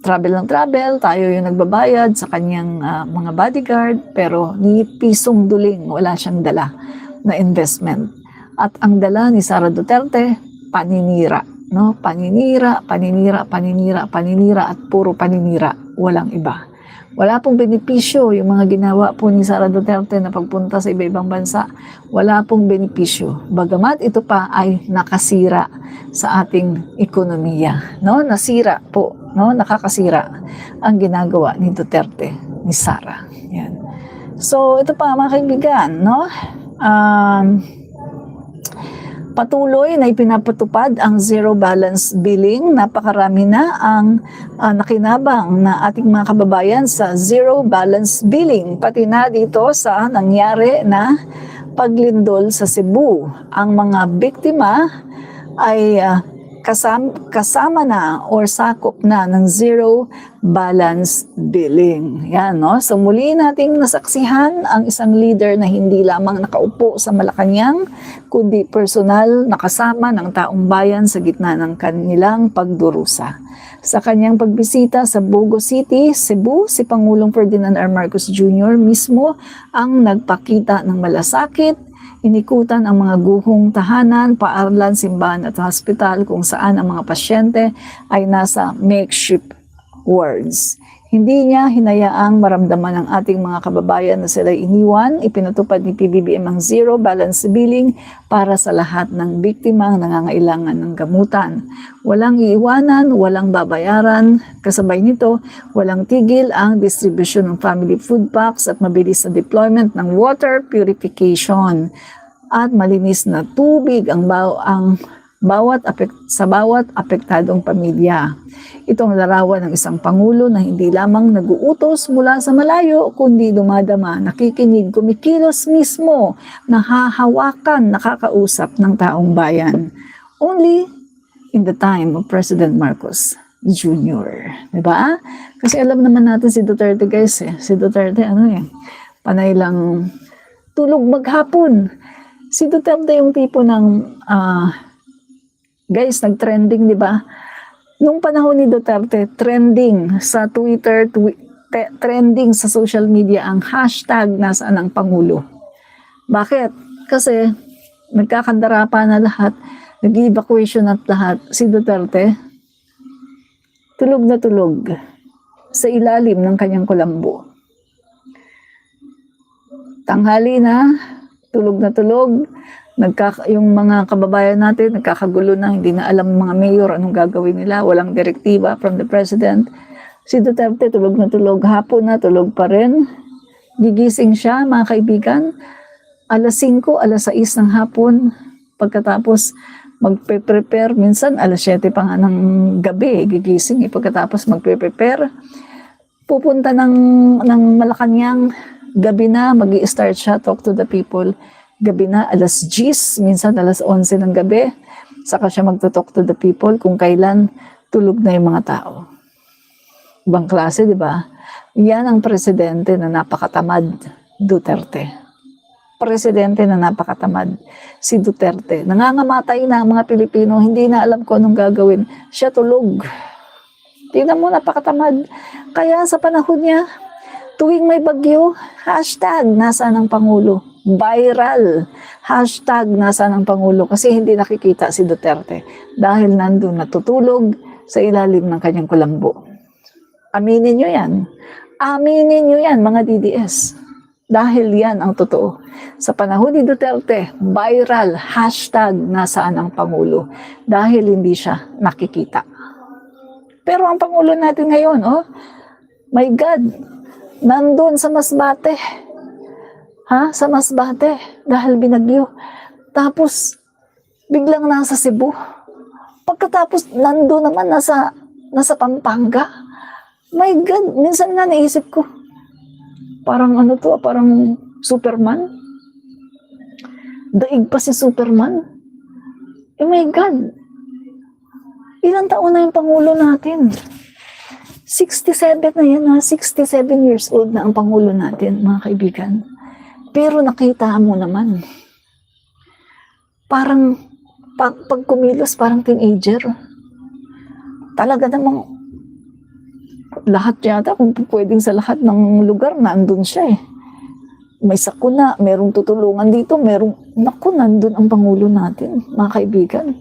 travel ng travel, tayo yung nagbabayad sa kanyang mga bodyguard, pero ni pisong duling, wala siyang dala na investment. At ang dala ni Sara Duterte, paninira. No? Paninira, paninira, paninira, paninira, at puro paninira. Walang iba. Wala pong benepisyo yung mga ginawa po ni Sara Duterte na pagpunta sa iba-ibang bansa. Wala pong benepisyo. Bagamat ito pa ay nakasira sa ating ekonomiya. No? Nasira po. No? Nakakasira ang ginagawa ni Duterte, ni Sara. Yan. So, ito pa mga kaibigan, no? Patuloy na ipinapatupad ang zero balance billing. Napakarami na ang nakinabang na ating mga kababayan sa zero balance billing. Pati na dito sa nangyari na paglindol sa Cebu. Ang mga biktima ay kasama na or sakop na ng zero balance billing. Yan, no? So muli nating nasaksihan ang isang leader na hindi lamang nakaupo sa Malacanang, kundi personal nakasama ng taong bayan sa gitna ng kanilang pagdurusa. Sa kanyang pagbisita sa Bogo City, Cebu, si Pangulong Ferdinand R. Marcos Jr. mismo ang nagpakita ng malasakit. Inikutan ang mga guhong tahanan, paaralan, simbahan at hospital kung saan ang mga pasyente ay nasa makeshift wards. Hindi niya hinayaang maramdaman ng ating mga kababayan na sila iniwan. Ipinatupad ni PBBM ang zero balance billing para sa lahat ng biktima ang nangangailangan ng gamutan. Walang iiwanan, walang babayaran. Kasabay nito, walang tigil ang distribution ng family food packs at mabilis na deployment ng water purification at malinis na tubig sa bawat apektadong pamilya. Ito ang larawan ng isang Pangulo na hindi lamang nag-uutos mula sa malayo, kundi dumadama, nakikinig, kumikilos mismo, nahahawakan, nakakausap ng taong bayan. Only in the time of President Marcos Jr. Diba? Kasi alam naman natin si Duterte guys, si Duterte panay lang tulog maghapon. Si Duterte yung tipo ng guys, nag-trending, di ba? Nung panahon ni Duterte, trending sa Twitter, trending sa social media ang hashtag nasaan ang Pangulo. Bakit? Kasi nagkakandara pa na lahat, nag-evacuation at lahat. Si Duterte, tulog na tulog. sa ilalim ng kanyang kulambo. Tanghali na, tulog na tulog, yung mga kababayan natin nagkakagulo na, hindi na alam ng mga mayor anong gagawin nila, walang direktiba from the president. Si Duterte tulog na tulog, hapon na tulog pa rin. Gigising siya, mga kaibigan, alas 5, alas 6 ng hapon, pagkatapos magpe-prepare, minsan alas 7 pa nga ng gabi, gigising, pagkatapos magpe-prepare, pupunta ng Malacanang, gabi na, mag-i-start siya, talk to the people, gabi na, alas 10, minsan alas 11 ng gabi, saka siya magto-talk to the people kung kailan tulog na yung mga tao. Ibang klase, di ba? Yan ang presidente na napakatamad, Duterte. Presidente na napakatamad, si Duterte. Nangangamatay na ang mga Pilipino, hindi na alam kung anong gagawin. Siya tulog. Tingnan mo, napakatamad. Kaya sa panahon niya, tuwing may bagyo, hashtag nasaan ang Pangulo. Viral. Hashtag nasaan ang Pangulo. Kasi hindi nakikita si Duterte. Dahil nandun natutulog sa ilalim ng kanyang kulambo. Aminin nyo yan. Aminin nyo yan, mga DDS. Dahil yan ang totoo. Sa panahon ni Duterte, viral, hashtag nasaan ang Pangulo. Dahil hindi siya nakikita. Pero ang Pangulo natin ngayon, oh, my God, nandun sa Masbate. Ha? Sa Masbate. Dahil binagyo. Tapos, biglang nasa Cebu. Pagkatapos, nandun naman nasa Pampanga. My God, minsan nga naisip ko, parang ano to, parang Superman. Daig pa si Superman. My God, ilang taon na yung Pangulo natin? 67 na yan, ha? 67 years old na ang Pangulo natin, mga kaibigan. Pero nakita mo naman, parang pag kumilos, parang teenager. Talaga namang lahat yata, kung pwedeng sa lahat ng lugar, nandun siya eh. May sakuna, merong tutulungan dito, naku, nandun ang Pangulo natin, mga kaibigan.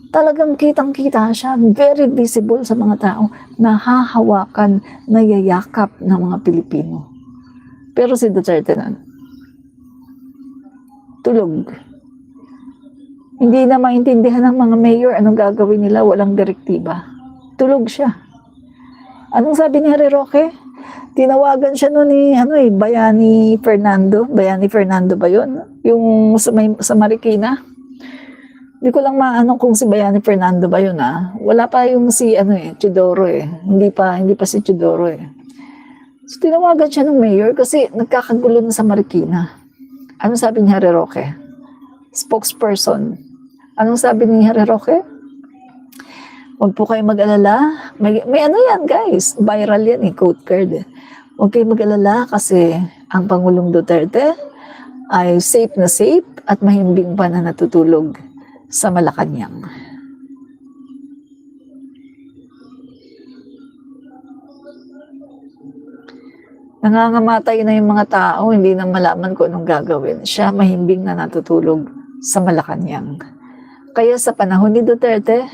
Talagang kitang-kita siya, very visible sa mga tao, nahahawakan, nayayakap ng mga Pilipino. Pero si Duterte na, tulog. Hindi na maintindihan ng mga mayor anong gagawin nila, walang direktiba. Tulog siya. Anong sabi ni Harry Roque? Tinawagan siya noon ni Bayani Fernando. Bayani Fernando ba yun? Yung sa Marikina. Hindi ko lang maano kung si Bayani Fernando ba yun, ah. Wala pa yung si Chidoro eh. Hindi pa si Chidoro eh. So tinawagan siya ng mayor kasi nagkakagulo na sa Marikina. Anong sabi ni Harry Roque? Spokesperson. Anong sabi ni Harry Roque? Huwag po kayo mag-alala. May ano yan, guys. Viral yan, quote card. Huwag kayo mag-alala kasi ang Pangulong Duterte ay safe na safe at mahimbing pa na natutulog sa Malacanang. Nangangamatay na yung mga tao, hindi na malaman kung anong gagawin. Siya mahimbing na natutulog sa Malacanang. Kaya sa panahon ni Duterte,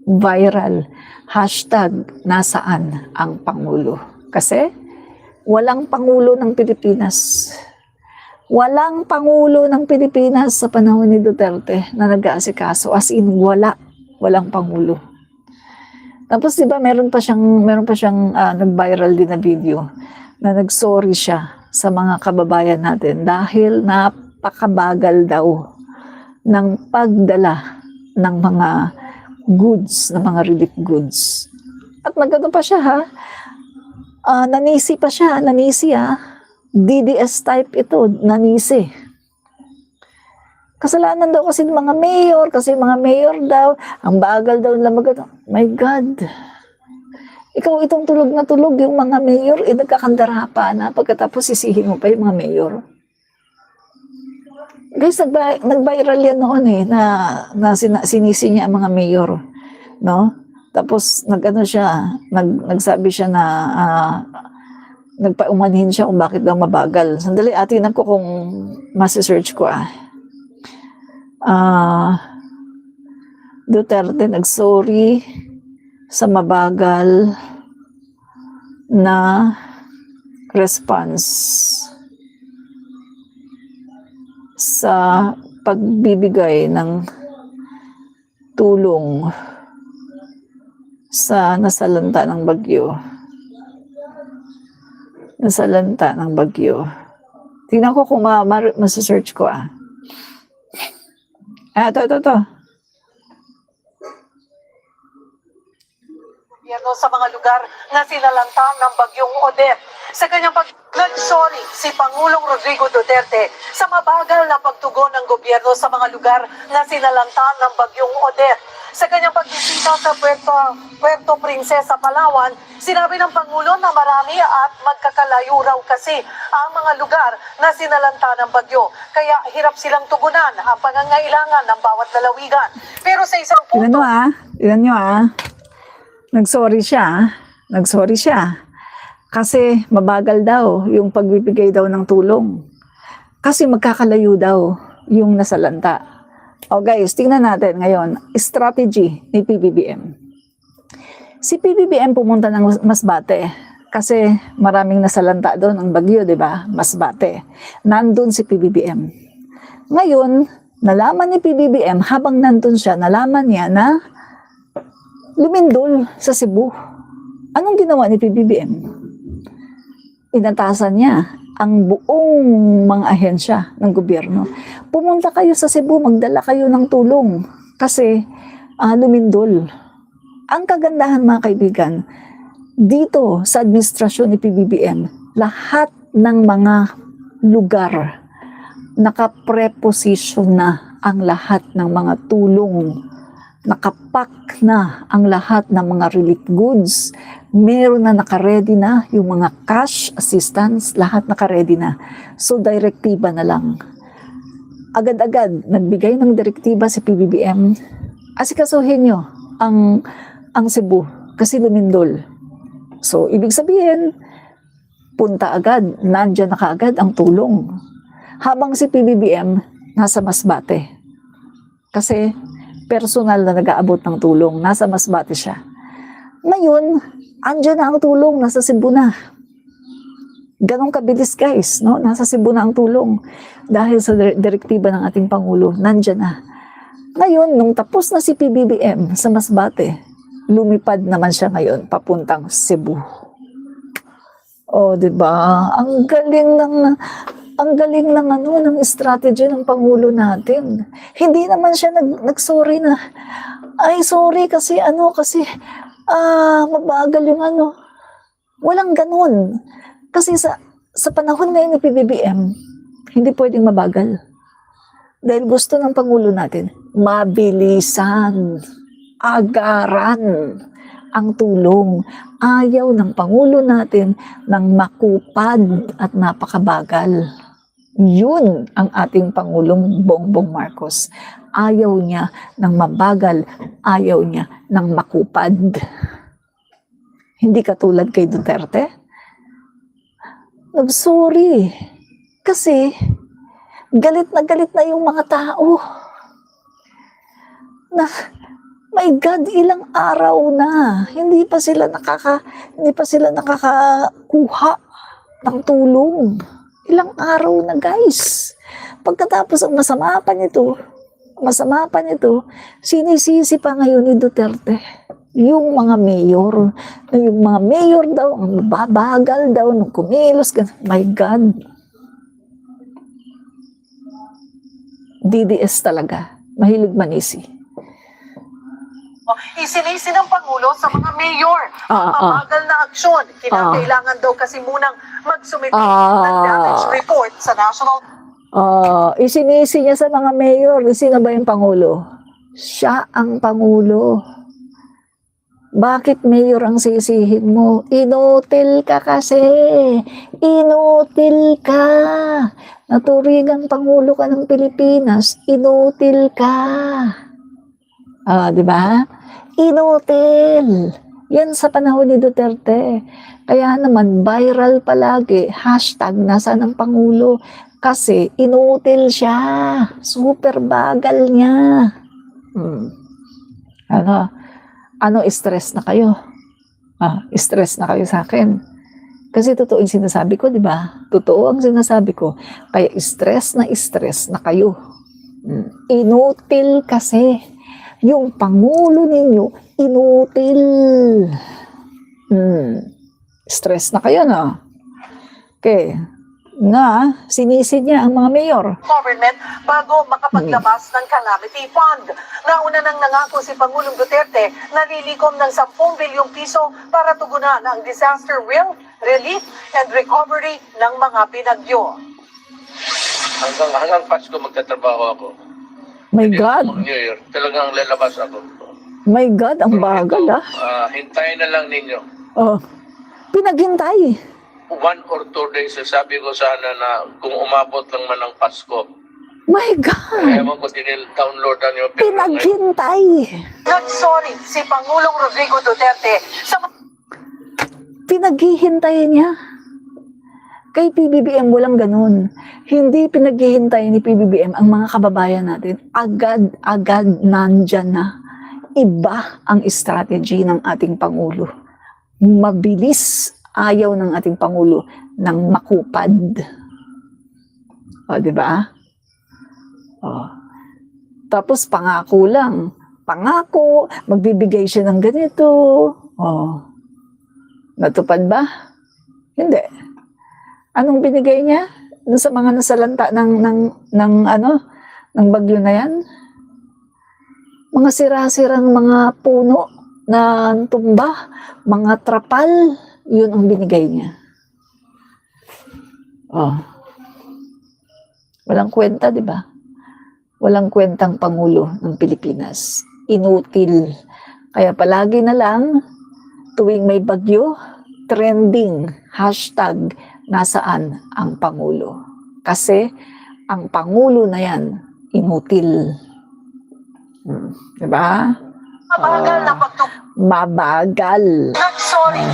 viral, hashtag nasaan ang Pangulo. Kasi walang Pangulo ng Pilipinas. Walang Pangulo ng Pilipinas sa panahon ni Duterte na nag-aasikaso. As in, walang Pangulo. Tapos diba meron pa siyang nag-viral din na video na nag-sorry siya sa mga kababayan natin dahil napakabagal daw ng pagdala ng mga goods, ng mga relief goods. At nagano pa siya ha, nanisi pa siya, DDS type ito, nanisi. Kasalanan daw kasi ng mga mayor, kasi mga mayor daw, ang bagal daw nila My God, ikaw itong tulog na tulog, yung mga mayor, nagkakandara pa na, pagkatapos sisihin mo pa yung mga mayor. Guys, nag-viral yan noon na sinisi niya ang mga mayor, no? Tapos nagsabi siya na nagpaumanhin siya kung bakit daw mabagal. Sandali, atinan ko kung masi-search ko Duterte nagsorry sa mabagal na response sa pagbibigay ng tulong sa nasalanta ng bagyo. Nasalanta ng bagyo. Tingnan ko kung masasearch ko ito. Gobyerno sa mga lugar na sinalanta ng bagyong Odette. Sa kanyang nag-sorry si Pangulong Rodrigo Duterte sa mabagal na pagtugon ng gobyerno sa mga lugar na sinalanta ng bagyong Odette. Sa kanyang pagbisita sa Puerto Princesa, Palawan, sinabi ng Pangulo na marami at magkakalayo raw kasi ang mga lugar na sinalanta ng bagyo. Kaya hirap silang tugunan ang pangangailangan ng bawat lalawigan. Pero sa isang punto... Tignan nyo Nagsorry siya. Kasi mabagal daw yung pagbibigay daw ng tulong. Kasi magkakalayo daw yung nasalanta. O guys, tingnan natin ngayon, strategy ni PBBM. Si PBBM pumunta ng Masbate kasi maraming nasalanta doon ang bagyo, di ba? Masbate. Nandun si PBBM. Ngayon, nalaman ni PBBM, habang nandun siya, nalaman niya na lumindol sa Cebu. Anong ginawa ni PBBM? Inatasan niya ang buong mga ahensya ng gobyerno. Pumunta kayo sa Cebu, magdala kayo ng tulong kasi lumindol. Ang kagandahan mga kaibigan, dito sa administrasyon ni PBBM, lahat ng mga lugar nakapreposisyon na ang lahat ng mga tulong. Nakapak na ang lahat ng mga relief goods. Meron na nakaredy na yung mga cash assistance, lahat nakaredy na. So, direktiba na lang. Agad-agad, nagbigay ng direktiba si PBBM. Asikasuhin nyo ang Cebu kasi lumindol. So, ibig sabihin, punta agad, nandyan na kaagad ang tulong. Habang si PBBM nasa Masbate. Kasi, personal na nag-aabot ng tulong. Nasa Masbate siya. Ngayon, andyan na ang tulong. Nasa Cebu na. Ganong kabilis guys. No? Nasa Cebu na ang tulong. Dahil sa direktiba ng ating Pangulo, nandyan na. Ngayon, nung tapos na si PBBM sa Masbate, lumipad naman siya ngayon papuntang Cebu. O, diba? Ang galing ng strategy ng Pangulo natin. Hindi naman siya nag-sorry na, ay sorry kasi mabagal yung Walang ganun. Kasi sa panahon ngayon ni PBBM, hindi pwedeng mabagal. Dahil gusto ng Pangulo natin, mabilisan, agaran ang tulong. Ayaw ng Pangulo natin ng makupad at napakabagal. Yun ang ating Pangulong Bongbong Marcos. Ayaw niya ng mabagal, ayaw niya ng makupad. Hindi katulad kay Duterte. Nag-sorry. Kasi galit na yung mga tao. Na, my God, ilang araw na. Hindi pa sila nakakakuha ng tulong. Ilang araw na guys. Pagkatapos ang masama pa nito, sinisisi pa ngayon ni Duterte. Yung mga mayor daw, ang babagal daw, nung kumilos, my God. DDS talaga. Mahilig manisi. Isinisi ng Pangulo sa mga mayor ang mabagal na aksyon. Kinakailangan daw kasi munang magsumite ng damage report sa National... Isinisi niya sa mga mayor. Sino ba yung Pangulo? Siya ang Pangulo. Bakit mayor ang sisihin mo? Inutil ka kasi. Inutil ka. Naturigang Pangulo ka ng Pilipinas. Inutil ka. Di ba? Inutil. Yan sa panahon ni Duterte. Kaya naman, viral palagi. Hashtag nasaan ang Pangulo. Kasi inutil siya. Super bagal niya. Stress na kayo. Stress na kayo sa akin. Kasi totoo yung sinasabi ko, di ba? Totoo ang sinasabi ko. Kaya stress na kayo. Inutil kasi. Yung Pangulo ninyo, inutil. Stress na kayo, no? Okay. Na, sinisid niya ang mga mayor. government bago makapaglabas ng calamity fund. Nauna nang nangako si Pangulong Duterte na lilikom ng 10 bilyong piso para tugunan ang disaster relief and recovery ng mga binagyo. Hanggang Pasko magtatrabaho ako. My Hindi God. ako New Year. Talagang lalabas ako. My God, ang bagal, ah. Hintayin na lang ninyo. Oh, pinaghintay. 1 or 2 days, sabi ko sana na kung umabot lang man ng Pasko. My God. Ewan ko downloadan nyo. Pero ngayon, Pinaghintay. Nagsorry si Pangulong Rodrigo Duterte sa Pinaghihintay niya. Kay PBBM walang ganun. Hindi pinaghihintay ni PBBM ang mga kababayan natin. Agad-agad nandyan na. Iba ang strategy ng ating Pangulo. Mabilis ayaw ng ating Pangulo ng makupad. O, di ba? O. Tapos pangako lang. Pangako, magbibigay siya ng ganito. O. Natupad ba? Hindi. Anong binigay niya? Doon sa mga nasalanta ng bagyo na yan? Mga sira-sirang mga puno na tumba, mga trapal, yun ang binigay niya. Oh. Walang kwenta, di ba? Walang kwentang Pangulo ng Pilipinas. Inutil. Kaya palagi na lang, tuwing may bagyo, trending, hashtag, nasaan ang Pangulo. Kasi ang Pangulo na yan, inutil. Di ba? mabagal na pagtugon. Mabagal. Nagsorry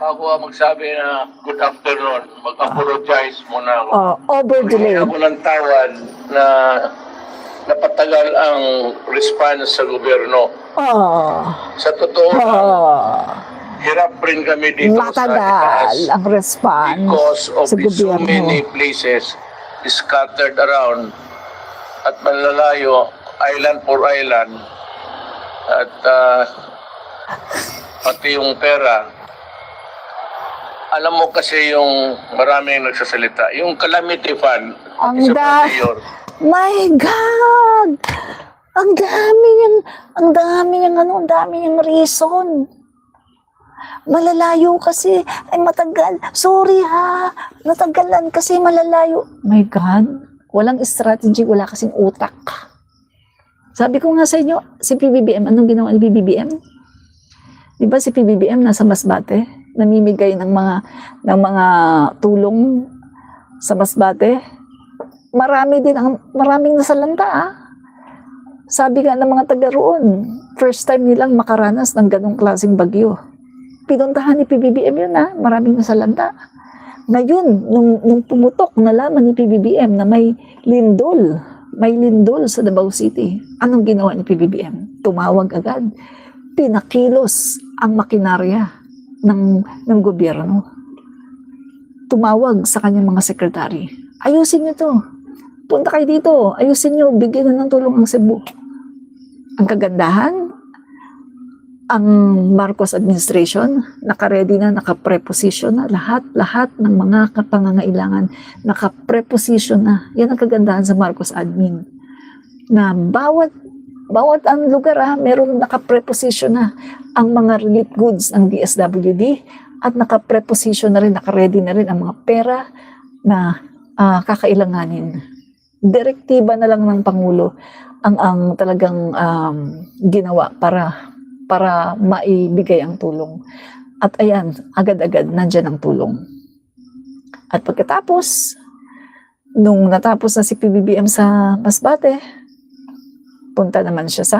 ako magsabi na good afternoon, mag-apologize muna ako. Over-delay. Humingi ako ng tawad na napatagal ang response sa gobyerno. Sa totoo lang, hirap rin kami dito sa Matagal itaas ang response because of sa so gobyerno. many places scattered around at malalayo, island for island, at pati yung pera. Alam mo kasi yung maraming nagsasalita, yung calamity fund, Ang isa da- pa mayor, My God! Ang dami niyang reason. Malalayo kasi, ay matagal. Sorry ha, natagalan kasi malalayo. My God, walang strategy, wala kasing utak. Sabi ko nga sa inyo, si PBBM, anong ginawa ni PBBM? Di ba si PBBM nasa Masbate? Namimigay ng mga tulong sa Masbate? Maraming nasalanta ah. Sabi nga ng mga taga roon, first time nilang makaranas ng ganong klaseng bagyo. Pinuntahan ni PBBM yun ah, maraming nasalanta. Ngayon, nung pumutok, nalaman ni PBBM na may lindol sa Davao City. Anong ginawa ni PBBM? Tumawag agad. Pinakilos ang makinarya ng gobyerno. Tumawag sa kanyang mga sekretary. Ayusin niyo to. Punta kayo dito. Ayusin niyo. Bigyan na ng tulong ang Cebu. Ang kagandahan, ang Marcos administration, naka-ready na, naka-preposition na. Lahat ng mga pangangailangan, naka-preposition na. Yan ang kagandahan sa Marcos admin. Na bawat ang lugar merong naka-preposition na ang mga relief goods ng DSWD at naka-preposition na rin, naka-ready na rin ang mga pera na kakailanganin. Direktiba na lang ng Pangulo ang talagang ginawa para maibigay ang tulong. At ayan, agad-agad nandyan ang tulong. At pagkatapos, nung natapos na si PBBM sa Masbate, punta naman siya sa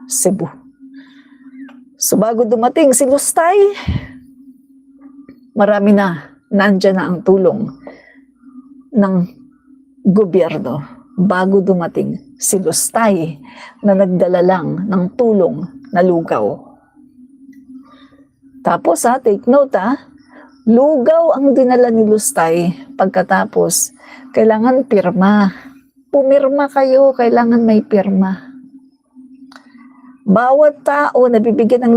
Cebu. So bago dumating si Lustay, marami na, nandyan na ang tulong ng gobyerno. Bago dumating si Lustay na nagdala lang ng tulong na lugaw. Tapos take note Lugaw ang dinala ni Lustay pagkatapos. Kailangan pirma. Pumirma kayo, kailangan may pirma. Bawat tao na bibigyan ng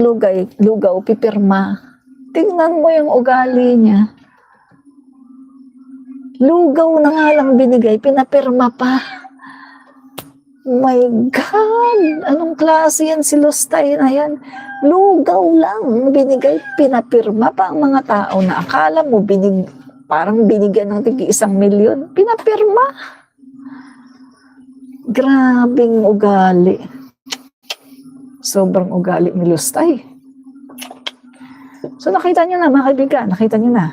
lugaw, pipirma. Tingnan mo yung ugali niya. Lugaw na nga lang binigay, pinapirma pa. My God! Anong klase yan si Lustay na yan? Lugaw lang binigay, pinapirma pa ang mga tao na akala mo parang binigyan ng tigi 1 milyon. Pinapirma. Grabing ugali. Sobrang ugali ni Lustay. So nakita niyo na mga kaibigan, nakita niyo na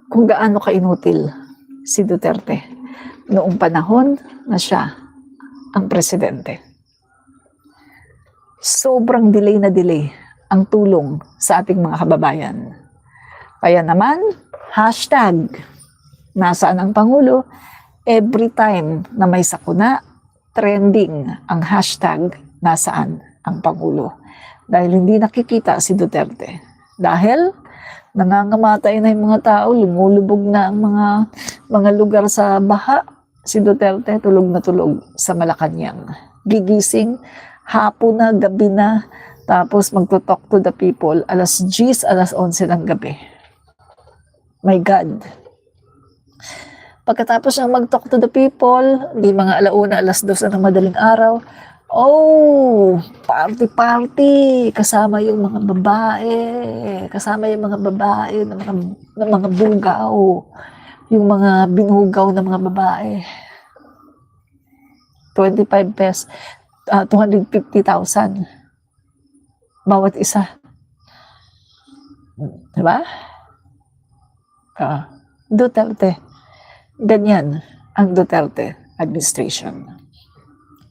kung gaano ka-inutil si Duterte noong panahon na siya ang presidente. Sobrang delay na delay ang tulong sa ating mga kababayan. Kaya naman, hashtag, nasaan ang Pangulo? Every time na may sakuna, trending ang hashtag, nasaan ang Pangulo? Dahil hindi nakikita si Duterte. Dahil nangangamatay na yung mga tao, lumulubog na ang mga lugar sa baha. Si Duterte tulog na tulog sa Malacanang. Gigising, hapon na, gabi na, tapos magto-talk to the people, alas 10, alas 11 ng gabi. My God. Pagkatapos ng mag-talk to the people, di mga alauna, alas 2 na ng madaling araw, oh, party-party, kasama yung mga babae, ng mga bugaw, yung mga binugaw ng mga babae. 25 pesos, 250,000 bawat isa. Diba? Duterte. Ganyan ang Duterte administration.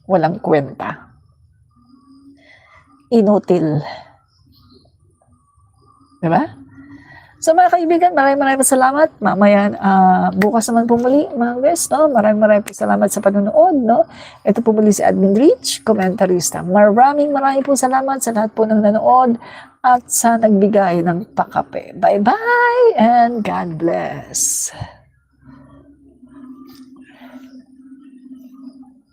Walang kwenta. Inutil. Diba? So mga kaibigan, maraming salamat. Mamaya, bukas naman po muli, mga guys, no? Maraming salamat sa panonood, no? Ito po muli si Admin Rich, komentarista. Maraming po salamat sa lahat po ng nanood at sa nagbigay ng pakape. Bye-bye and God bless.